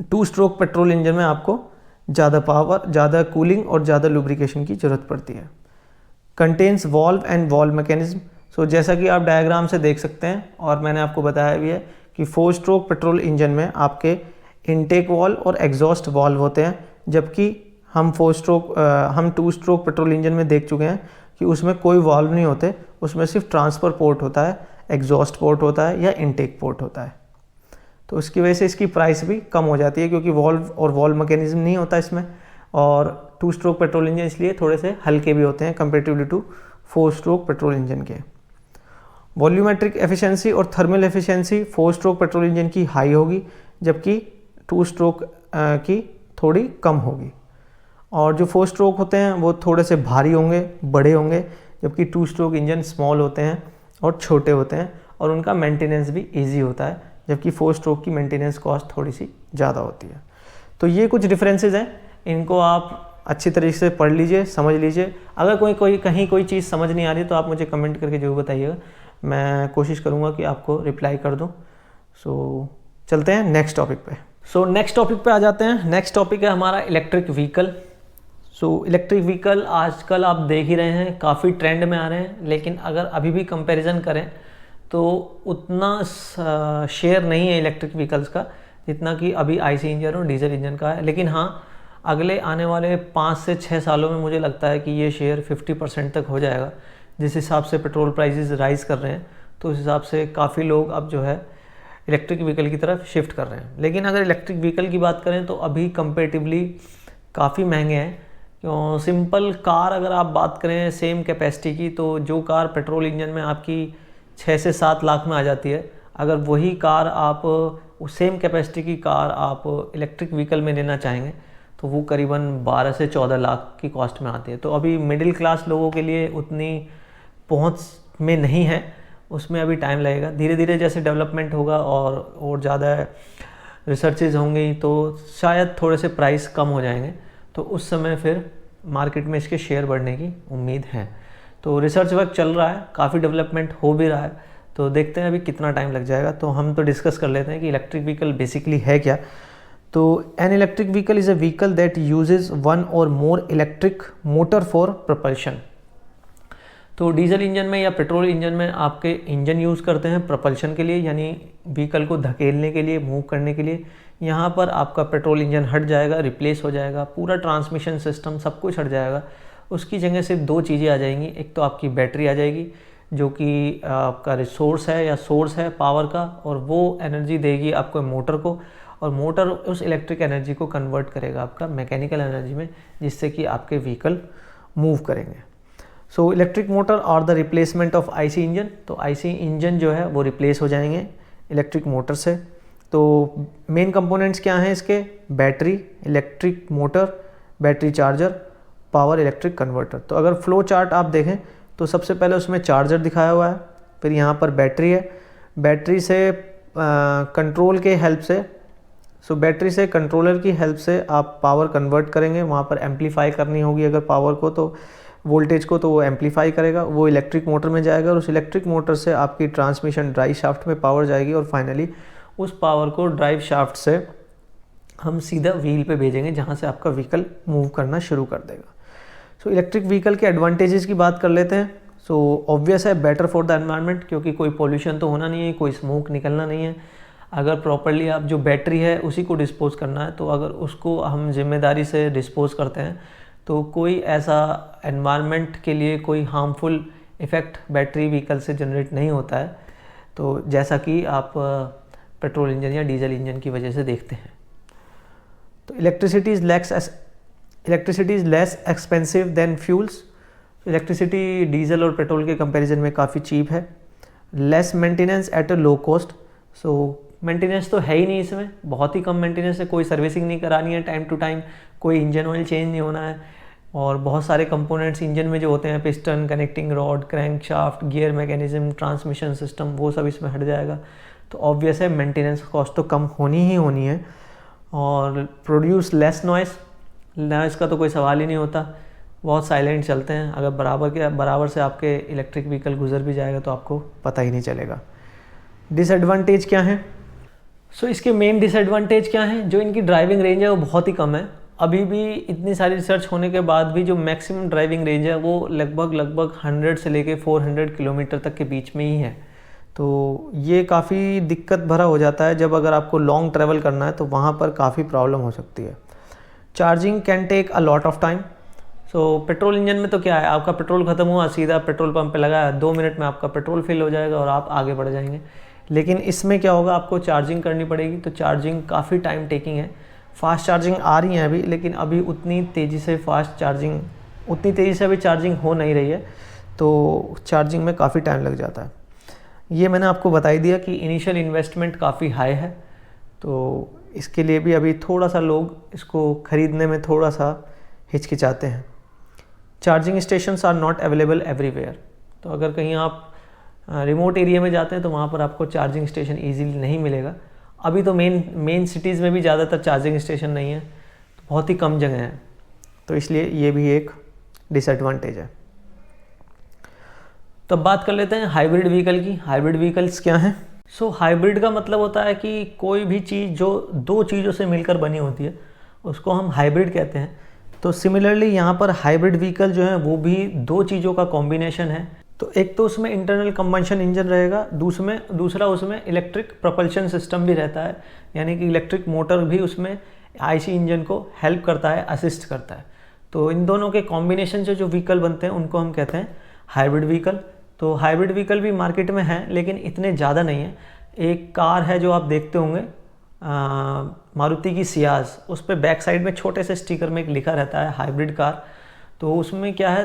2 स्ट्रोक पेट्रोल इंजन में आपको ज़्यादा पावर, ज़्यादा कूलिंग और ज़्यादा लुब्रिकेशन की ज़रूरत पड़ती है। Contains valve and valve mechanism, so जैसा कि आप डायग्राम से देख सकते हैं और मैंने आपको बताया भी है कि 4 स्ट्रोक पेट्रोल इंजन में आपके इनटेक वाल्व और एग्जॉस्ट वाल्व होते हैं, जबकि हम 2 स्ट्रोक पेट्रोल इंजन में देख चुके हैं कि उसमें कोई वाल्व नहीं होते, उसमें सिर्फ ट्रांसफ़र पोर्ट होता है, एग्जॉस्ट पोर्ट होता है या इनटेक पोर्ट होता है। तो उसकी वजह से इसकी प्राइस भी कम हो जाती है, क्योंकि वॉल्व मैकेनिज्म नहीं होता इसमें, और 2 स्ट्रोक पेट्रोल इंजन इसलिए थोड़े से हल्के भी होते हैं comparatively to 4 stroke petrol engine के। वॉल्यूमेट्रिक एफिशिएंसी और thermal efficiency 4 stroke petrol engine की हाई होगी, जबकि 2 स्ट्रोक की थोड़ी कम होगी। और जो 4 स्ट्रोक होते हैं वो थोड़े से भारी होंगे, बड़े होंगे, जबकि 2 स्ट्रोक इंजन स्मॉल होते हैं और छोटे होते हैं, और उनका मेंटेनेंस भी ईजी होता है, जबकि 4 स्ट्रोक की मेंटेनेंस कॉस्ट थोड़ी सी ज़्यादा होती है। तो ये कुछ डिफरेंसेस हैं, इनको आप अच्छी तरीके से पढ़ लीजिए, समझ लीजिए। अगर कहीं कोई चीज़ समझ नहीं आ रही तो आप मुझे कमेंट करके जरूर बताइएगा, मैं कोशिश करूँगा कि आपको रिप्लाई कर दूँ। सो चलते हैं नेक्स्ट टॉपिक पे। नेक्स्ट टॉपिक पे आ जाते हैं। नेक्स्ट टॉपिक है हमारा इलेक्ट्रिक व्हीकल। इलेक्ट्रिक व्हीकल आजकल आप देख ही रहे हैं काफ़ी ट्रेंड में आ रहे हैं, लेकिन अगर अभी भी कंपैरिजन करें तो उतना शेयर नहीं है इलेक्ट्रिक व्हीकल्स का जितना कि अभी आईसी इंजन और डीजल इंजन का है। लेकिन हाँ, अगले आने वाले 5 से 6 सालों में मुझे लगता है कि ये शेयर 50% तक हो जाएगा। जिस हिसाब से पेट्रोल प्राइसेस राइज़ कर रहे हैं तो उस हिसाब से काफ़ी लोग अब जो है इलेक्ट्रिक व्हीकल की तरफ शिफ्ट कर रहे हैं। लेकिन अगर इलेक्ट्रिक व्हीकल की बात करें तो अभी कंपेरेटिवली काफ़ी महंगे हैं। क्यों, सिंपल कार अगर आप बात करें सेम कैपेसिटी की, तो जो कार पेट्रोल इंजन में आपकी 6 से 7 लाख में आ जाती है, अगर वही कार आप उस सेम कैपेसिटी की कार आप इलेक्ट्रिक व्हीकल में लेना चाहेंगे तो वो करीबन 12 से 14 लाख की कॉस्ट में आती है। तो अभी मिडिल क्लास लोगों के लिए उतनी पहुंच में नहीं है, उसमें अभी टाइम लगेगा। धीरे धीरे जैसे डेवलपमेंट होगा और ज़्यादा रिसर्चेज होंगी तो शायद थोड़े से प्राइस कम हो जाएंगे, तो उस समय फिर मार्केट में इसके शेयर बढ़ने की उम्मीद है। तो रिसर्च वर्क चल रहा है, काफ़ी डेवलपमेंट हो भी रहा है, तो देखते हैं अभी कितना टाइम लग जाएगा। तो हम तो डिस्कस कर लेते हैं कि इलेक्ट्रिक व्हीकल बेसिकली है क्या। तो an electric vehicle is a vehicle that usage one और मोर इलेक्ट्रिक मोटर फॉर प्रपल्शन। तो डीजल इंजन में या पेट्रोल इंजन में आपके इंजन यूज़ करते हैं प्रपल्शन के लिए, यानी व्हीकल को धकेलने के लिए, मूव करने के लिए। यहाँ पर आपका पेट्रोल इंजन हट जाएगा, रिप्लेस हो जाएगा, पूरा ट्रांसमिशन सिस्टम सब कुछ हट जाएगा। उसकी जगह सिर्फ 2 चीज़ें आ जाएंगी। एक तो आपकी बैटरी आ जाएगी जो कि आपका रिसोर्स है या सोर्स है पावर का, और वो एनर्जी देगी आपको मोटर को, और मोटर उस इलेक्ट्रिक एनर्जी को कन्वर्ट करेगा आपका मैकेनिकल एनर्जी में, जिससे कि आपके व्हीकल मूव करेंगे। So electric motor are the replacement of IC engine. तो आईसी इंजन जो है वो रिप्लेस हो जाएंगे इलेक्ट्रिक मोटर से। तो मेन कंपोनेंट्स क्या हैं इसके? Battery, electric motor, battery charger, power electric converter. तो अगर फ्लो चार्ट आप देखें तो सबसे पहले उसमें चार्जर दिखाया हुआ है, फिर यहाँ पर बैटरी है, बैटरी से कंट्रोल के हेल्प से, बैटरी से कंट्रोलर की हेल्प से आप पावर कन्वर्ट करेंगे। वहाँ पर एम्पलीफाई करनी होगी अगर पावर को, तो वोल्टेज को, तो वो एम्पलीफाई करेगा, वो इलेक्ट्रिक मोटर में जाएगा, और उस इलेक्ट्रिक मोटर से आपकी ट्रांसमिशन ड्राइव शाफ्ट में पावर जाएगी, और फाइनली उस पावर को ड्राइव शाफ्ट से हम सीधा व्हील पे भेजेंगे, जहाँ से आपका व्हीकल मूव करना शुरू कर देगा। सो इलेक्ट्रिक व्हीकल के एडवांटेजेस की बात कर लेते हैं। सो ऑब्वियस है, बेटर फॉर द एनवायरनमेंट, क्योंकि कोई पोल्यूशन तो होना नहीं है, कोई स्मोक निकलना नहीं है। अगर प्रॉपरली आप जो बैटरी है उसी को डिस्पोज करना है, तो अगर उसको हम जिम्मेदारी से डिस्पोज करते हैं तो कोई ऐसा एनवायरनमेंट के लिए कोई हार्मफुल इफ़ेक्ट बैटरी व्हीकल से जनरेट नहीं होता है, तो जैसा कि आप पेट्रोल इंजन या डीजल इंजन की वजह से देखते हैं। तो electricity is less expensive than fuels. Electricity diesel और पेट्रोल के कंपैरिजन में काफ़ी चीप है। Less maintenance at a low cost. So maintenance तो है ही नहीं इसमें, बहुत ही कम मेंटेनेंस है, कोई सर्विसिंग नहीं करानी है टाइम टू टाइम, कोई इंजन ऑयल चेंज नहीं होना है, और बहुत सारे कंपोनेंट्स इंजन में जो होते हैं, piston, connecting rod, crank shaft, gear mechanism, transmission system, वो सब इसमें हट जाएगा। तो ऑब्वियस है मेंटेनेंस कॉस्ट तो कम होनी ही होनी है। और प्रोड्यूस लेस नॉइस का तो कोई सवाल ही नहीं होता, बहुत साइलेंट चलते हैं। अगर बराबर से आपके इलेक्ट्रिक व्हीकल गुजर भी जाएगा तो आपको पता ही नहीं चलेगा। डिसएडवांटेज क्या है? सो इसके मेन डिसएडवांटेज क्या हैं? जो इनकी ड्राइविंग रेंज है वो बहुत ही कम है। अभी भी इतनी सारी रिसर्च होने के बाद भी जो मैक्सिमम ड्राइविंग रेंज है वो लगभग 100 से लेके 400 किलोमीटर तक के बीच में ही है। तो ये काफ़ी दिक्कत भरा हो जाता है जब अगर आपको लॉन्ग ट्रैवल करना है, तो वहाँ पर काफ़ी प्रॉब्लम हो सकती है। Charging can take a lot of time. So petrol engine में तो क्या है, आपका पेट्रोल ख़त्म हुआ, सीधा पेट्रोल पंप पे लगाया, 2 मिनट में आपका पेट्रोल फिल हो जाएगा और आप आगे बढ़ जाएंगे। लेकिन इसमें क्या होगा, आपको चार्जिंग करनी पड़ेगी, तो चार्जिंग काफ़ी टाइम टेकिंग है। फास्ट चार्जिंग आ रही है अभी, लेकिन अभी उतनी तेज़ी से अभी चार्जिंग हो नहीं रही है, तो चार्जिंग में काफ़ी टाइम लग जाता है। ये मैंने आपको बता ही दिया कि इनिशियल इन्वेस्टमेंट काफ़ी हाई है, तो इसके लिए भी अभी थोड़ा सा लोग इसको ख़रीदने में थोड़ा सा हिचकिचाते हैं। Charging stations are not available everywhere. तो अगर कहीं आप रिमोट एरिया में जाते हैं तो वहाँ पर आपको चार्जिंग स्टेशन ईजीली नहीं मिलेगा। अभी तो मेन सिटीज़ में भी ज़्यादातर चार्जिंग स्टेशन नहीं है, तो बहुत ही कम जगह है, तो इसलिए ये भी एक डिसएडवांटेज है। तो अब बात कर लेते हैं हाइब्रिड व्हीकल की। हाइब्रिड व्हीकल्स क्या हैं? सो हाइब्रिड का मतलब होता है कि कोई भी चीज़ जो 2 चीज़ों से मिलकर बनी होती है उसको हम हाइब्रिड कहते हैं। तो सिमिलरली यहाँ पर हाइब्रिड व्हीकल जो है वो भी 2 चीज़ों का कॉम्बिनेशन है। तो एक तो उसमें इंटरनल कंबंशन इंजन रहेगा, दूसरा उसमें इलेक्ट्रिक प्रोपल्शन सिस्टम भी रहता है, यानी कि इलेक्ट्रिक मोटर भी उसमें आईसी इंजन को हेल्प करता है, असिस्ट करता है। तो इन दोनों के कॉम्बिनेशन से जो व्हीकल बनते हैं उनको हम कहते हैं हाइब्रिड व्हीकल। तो हाइब्रिड व्हीकल भी मार्केट में हैं लेकिन इतने ज़्यादा नहीं है। एक कार है जो आप देखते होंगे मारुति की सियाज, उस पर बैक साइड में छोटे से स्टिकर में एक लिखा रहता है हाइब्रिड कार। तो उसमें क्या है,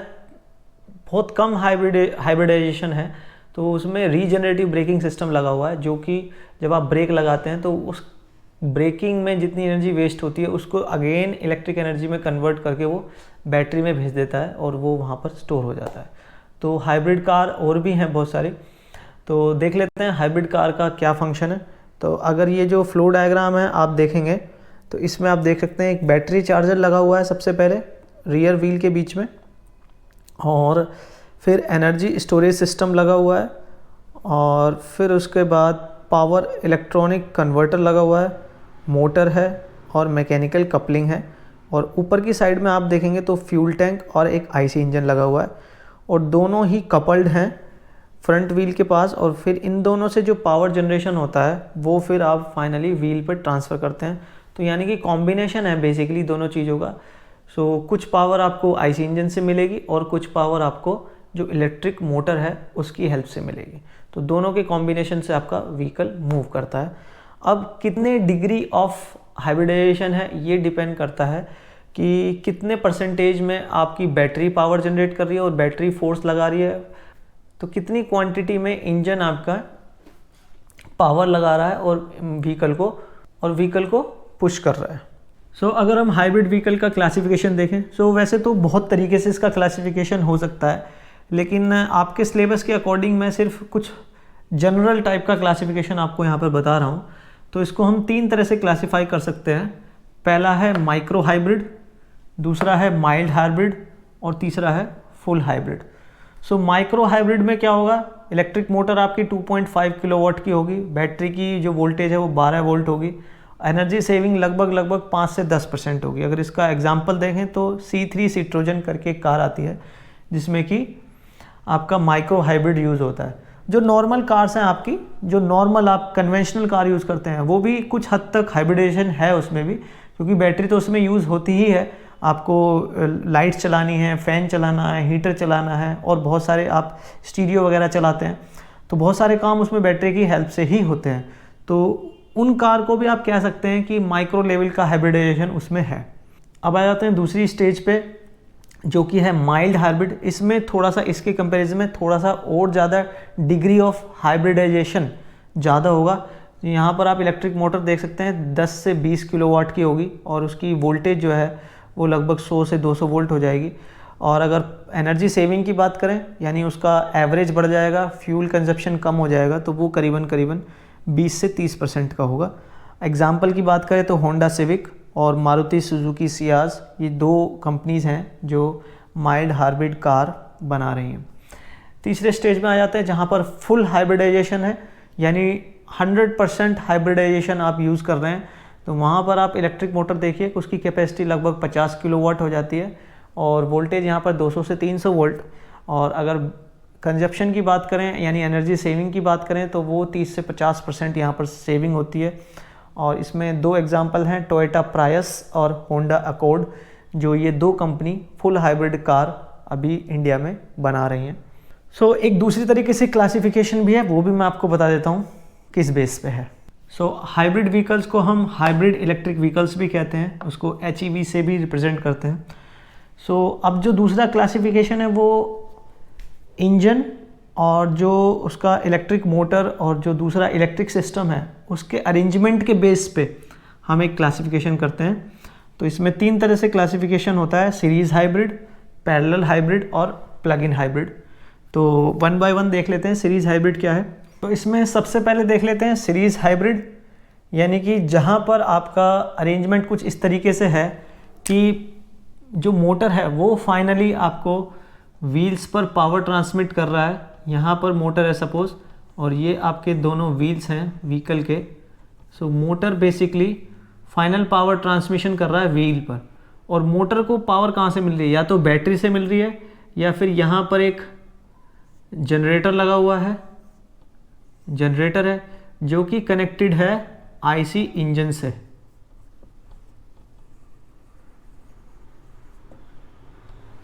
बहुत कम हाइब्रिडाइजेशन है। तो उसमें रीजनरेटिव ब्रेकिंग सिस्टम लगा हुआ है, जो कि जब आप ब्रेक लगाते हैं तो उस ब्रेकिंग में जितनी एनर्जी वेस्ट होती है उसको अगेन इलेक्ट्रिक एनर्जी में कन्वर्ट करके वो बैटरी में भेज देता है और वो वहाँ पर स्टोर हो जाता है। तो हाइब्रिड कार और भी हैं बहुत सारी, तो देख लेते हैं हाइब्रिड कार का क्या फंक्शन है। तो अगर ये जो फ्लो डायग्राम है आप देखेंगे तो इसमें आप देख सकते हैं एक बैटरी चार्जर लगा हुआ है सबसे पहले रियर व्हील के बीच में, और फिर एनर्जी स्टोरेज सिस्टम लगा हुआ है, और फिर उसके बाद पावर इलेक्ट्रॉनिक कन्वर्टर लगा हुआ है, मोटर है और मैकेनिकल कपलिंग है, और ऊपर की साइड में आप देखेंगे तो फ्यूल टैंक और एक आईसी इंजन लगा हुआ है, और दोनों ही कपल्ड हैं फ्रंट व्हील के पास। और फिर इन दोनों से जो पावर जनरेशन होता है वो फिर आप फाइनली व्हील पर ट्रांसफ़र करते हैं। तो यानी कि कॉम्बिनेशन है बेसिकली दोनों चीज़ों का। सो कुछ पावर आपको आईसी इंजन से मिलेगी और कुछ पावर आपको जो इलेक्ट्रिक मोटर है उसकी हेल्प से मिलेगी। तो दोनों के कॉम्बिनेशन से आपका व्हीकल मूव करता है। अब कितने डिग्री ऑफ हाइब्रिडाइजेशन है ये डिपेंड करता है कि कितने परसेंटेज में आपकी बैटरी पावर जनरेट कर रही है और बैटरी फोर्स लगा रही है, तो कितनी क्वांटिटी में इंजन आपका पावर लगा रहा है और व्हीकल को पुश कर रहा है। सो अगर हम हाइब्रिड व्हीकल का क्लासिफिकेशन देखें, सो वैसे तो बहुत तरीके से इसका क्लासिफिकेशन हो सकता है, लेकिन आपके सिलेबस के अकॉर्डिंग मैं सिर्फ कुछ जनरल टाइप का क्लासिफिकेशन आपको यहाँ पर बता रहा हूँ। तो इसको हम 3 तरह से क्लासीफाई कर सकते हैं। पहला है माइक्रो हाइब्रिड, दूसरा है माइल्ड हाइब्रिड और तीसरा है full hybrid. So micro hybrid में क्या होगा, इलेक्ट्रिक मोटर आपकी 2.5 किलोवाट की होगी, बैटरी की जो वोल्टेज है वो 12 वोल्ट होगी, एनर्जी सेविंग लगभग 5 से 10% होगी। अगर इसका एग्जांपल देखें तो C3 सिट्रोजन करके एक कार आती है जिसमें कि आपका माइक्रो हाइब्रिड यूज़ होता है। जो नॉर्मल कार्स हैं आपकी, जो नॉर्मल आप कन्वेंशनल कार यूज़ करते हैं वो भी कुछ हद तक हाइब्रिडेशन है उसमें भी, क्योंकि बैटरी तो उसमें यूज़ होती ही है। आपको लाइट्स चलानी है, फ़ैन चलाना है, हीटर चलाना है और बहुत सारे आप स्टीरियो वगैरह चलाते हैं, तो बहुत सारे काम उसमें बैटरी की हेल्प से ही होते हैं। तो उन कार को भी आप कह सकते हैं कि माइक्रो लेवल का हाइब्रिडाइजेशन उसमें है। अब आ जाते हैं दूसरी स्टेज पे जो कि है माइल्ड हाइब्रिड। इसमें थोड़ा सा इसके कंपैरिजन में थोड़ा सा और ज़्यादा डिग्री ऑफ हाइब्रिडाइजेशन ज़्यादा होगा। यहाँ पर आप इलेक्ट्रिक मोटर देख सकते हैं 10 से 20 किलोवाट की होगी और उसकी वोल्टेज जो है वो लगभग 100 से 200 वोल्ट हो जाएगी। और अगर एनर्जी सेविंग की बात करें यानी उसका एवरेज बढ़ जाएगा, फ्यूल कंजप्शन कम हो जाएगा, तो वो करीबन 20 से 30% का होगा। एग्जाम्पल की बात करें तो होंडा सिविक और मारुति सुजुकी सियाज, ये 2 कंपनीज़ हैं जो माइल्ड हाइब्रिड कार बना रही हैं। तीसरे स्टेज में आ जाते हैं जहाँ पर फुल हाइब्रिडाइजेशन है, यानी 100% हाइब्रिडाइजेशन आप यूज़ कर रहे हैं। तो वहाँ पर आप इलेक्ट्रिक मोटर देखिए, उसकी कैपेसिटी लगभग 50 किलोवाट हो जाती है और वोल्टेज यहाँ पर 200 से 300 वोल्ट। और अगर कंजप्शन की बात करें यानी एनर्जी सेविंग की बात करें तो वो 30 से 50% यहाँ पर सेविंग होती है। और इसमें 2 एग्जांपल हैं, टोयोटा प्रायस और होंडा अकॉर्ड, जो ये 2 कंपनी फुल हाइब्रिड कार अभी इंडिया में बना रही हैं। सो एक दूसरी तरीके से क्लासिफिकेशन भी है, वो भी मैं आपको बता देता हूँ किस बेस पे है। सो हाइब्रिड व्हीकल्स को हम हाइब्रिड इलेक्ट्रिक व्हीकल्स भी कहते हैं, उसको HEV से भी रिप्रेजेंट करते हैं। सो अब जो दूसरा क्लासिफिकेशन है वो इंजन और जो उसका इलेक्ट्रिक मोटर और जो दूसरा इलेक्ट्रिक सिस्टम है उसके अरेंजमेंट के बेस पे हम एक क्लासिफिकेशन करते हैं। तो इसमें 3 तरह से क्लासिफिकेशन होता है, सीरीज़ हाइब्रिड, पैरेलल हाइब्रिड और प्लग इन हाइब्रिड। तो 1 बाय 1 देख लेते हैं सीरीज़ हाइब्रिड क्या है। तो इसमें सबसे पहले देख लेते हैं सीरीज़ हाइब्रिड, यानी कि जहाँ पर आपका अरेंजमेंट कुछ इस तरीके से है कि जो मोटर है वो फाइनली आपको व्हील्स पर पावर ट्रांसमिट कर रहा है। यहाँ पर मोटर है सपोज़, और ये आपके दोनों व्हील्स हैं व्हीकल के। सो motor basically final power transmission कर रहा है व्हील पर। और मोटर को पावर कहाँ से मिल रही है, या तो बैटरी से मिल रही है या फिर यहाँ पर एक जनरेटर लगा हुआ है, जनरेटर है जो कि कनेक्टेड है आईसी इंजन से।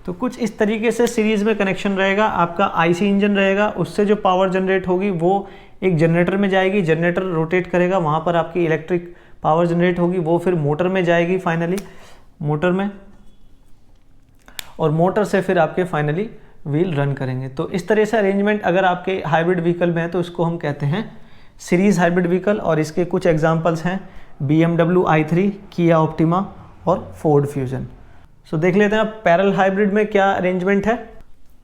तो कुछ इस तरीके से सीरीज़ में कनेक्शन रहेगा। आपका आईसी इंजन रहेगा, उससे जो पावर जनरेट होगी वो एक जनरेटर में जाएगी, जनरेटर रोटेट करेगा, वहाँ पर आपकी इलेक्ट्रिक पावर जनरेट होगी, वो फिर मोटर में जाएगी फाइनली, मोटर में, और मोटर से फिर आपके फाइनली व्हील रन करेंगे। तो इस तरह से अरेंजमेंट अगर आपके हाइब्रिड व्हीकल में है तो इसको हम कहते हैं सीरीज़ हाइब्रिड व्हीकल। और इसके कुछ एग्जांपल्स हैं BMW i3, किया ऑप्टिमा और फोर्ड फ्यूजन। सो देख लेते हैं आप पैरेलल हाइब्रिड में क्या अरेंजमेंट है।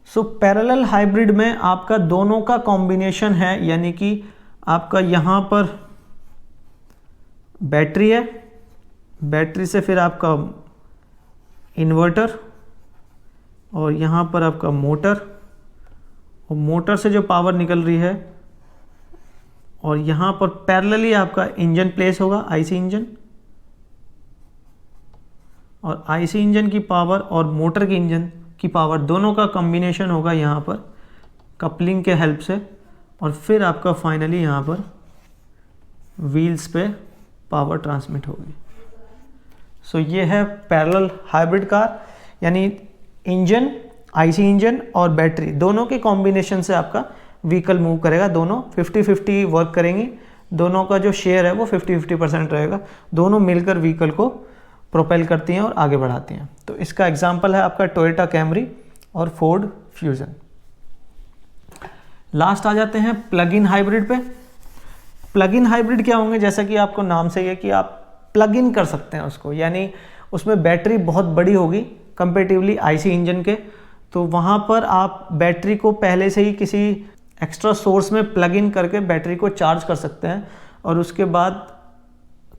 सो पैरेलल हाइब्रिड में आपका दोनों का कॉम्बिनेशन है, यानी कि आपका यहाँ पर बैटरी है, बैटरी से फिर आपका इन्वर्टर, और यहाँ पर आपका मोटर, और मोटर से जो पावर निकल रही है, और यहाँ पर पैरेलली आपका इंजन प्लेस होगा, आईसी इंजन, और आईसी इंजन की पावर और मोटर की इंजन की पावर दोनों का कॉम्बिनेशन होगा यहाँ पर कपलिंग के हेल्प से, और फिर आपका फाइनली यहाँ पर व्हील्स पे पावर ट्रांसमिट होगी। सो ये है पैरेलल हाइब्रिड कार, यानी इंजन, आईसी इंजन और बैटरी दोनों के कॉम्बिनेशन से आपका व्हीकल मूव करेगा। दोनों 50-50 वर्क करेंगी, दोनों का जो शेयर है वो 50-50% रहेगा, दोनों मिलकर व्हीकल को प्रोपेल करती हैं और आगे बढ़ाती हैं। तो इसका एग्जांपल है आपका टोयोटा कैमरी और फोर्ड फ्यूजन। लास्ट आ जाते हैं प्लग इन हाइब्रिड पे। प्लग इन हाइब्रिड क्या होंगे, जैसा कि आपको नाम से ही है कि आप प्लग इन कर सकते हैं उसको, यानी उसमें बैटरी बहुत बड़ी होगी कंपेरेटिवली आईसी इंजन के, तो वहाँ पर आप बैटरी को पहले से ही किसी एक्स्ट्रा सोर्स में प्लग इन करके बैटरी को चार्ज कर सकते हैं, और उसके बाद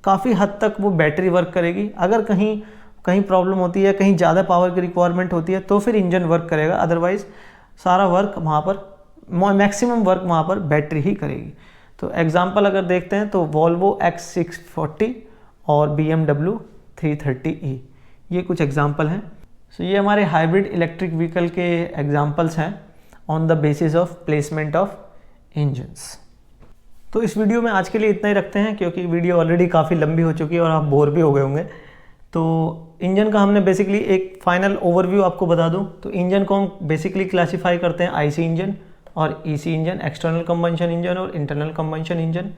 काफ़ी हद तक वो बैटरी वर्क करेगी। अगर कहीं प्रॉब्लम होती है, कहीं ज़्यादा पावर की रिक्वायरमेंट होती है तो फिर इंजन वर्क करेगा, अदरवाइज सारा वर्क वहाँ पर, मैक्सिमम वर्क वहाँ पर बैटरी ही करेगी। तो एग्जांपल अगर देखते हैं तो वोल्वो X640 और BMW 330e, ये कुछ एग्जांपल हैं। सो ये हमारे हाइब्रिड इलेक्ट्रिक व्हीकल के एग्जांपल्स हैं on the basis of placement of engines. तो इस वीडियो में आज के लिए इतना ही रखते हैं, क्योंकि वीडियो ऑलरेडी काफ़ी लंबी हो चुकी है और आप बोर भी हो गए होंगे। तो इंजन का हमने बेसिकली एक फाइनल ओवरव्यू आपको बता दूं तो इंजन को हम बेसिकली क्लासीफाई करते हैं आईसी इंजन और EC engine, external combustion engine और internal combustion engine.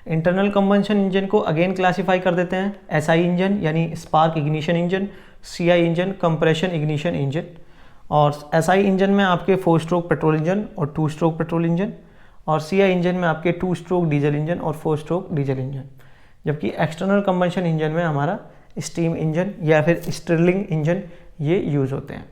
Internal combustion engine को अगेन क्लासीफाई कर देते हैं एसआई इंजन यानी spark ignition engine, CI engine compression ignition engine, और एसआई इंजन में आपके 4 स्ट्रोक पेट्रोल इंजन और 2 स्ट्रोक पेट्रोल इंजन, और सीआई इंजन में आपके 2 स्ट्रोक डीजल इंजन और 4 स्ट्रोक डीजल इंजन। जबकि एक्सटर्नल कंबंशन इंजन में हमारा स्टीम इंजन या फिर स्टर्लिंग इंजन ये यूज़ होते हैं।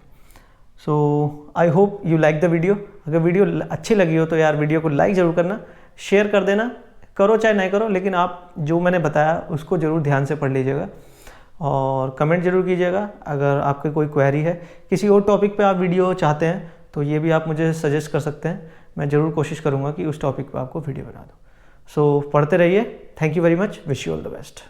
So I hope you like the video. अगर वीडियो अच्छी लगी हो तो यार वीडियो को लाइक ज़रूर करना, शेयर कर देना, करो चाहे नहीं करो, लेकिन आप जो मैंने बताया उसको ज़रूर ध्यान से पढ़ लीजिएगा और कमेंट जरूर कीजिएगा। अगर आपकी कोई क्वेरी है, किसी और टॉपिक पे आप वीडियो चाहते हैं तो ये भी आप मुझे सजेस्ट कर सकते हैं, मैं ज़रूर कोशिश करूँगा कि उस टॉपिक पे आपको वीडियो बना दूँ। सो पढ़ते रहिए। Thank you very much, wish you all the best.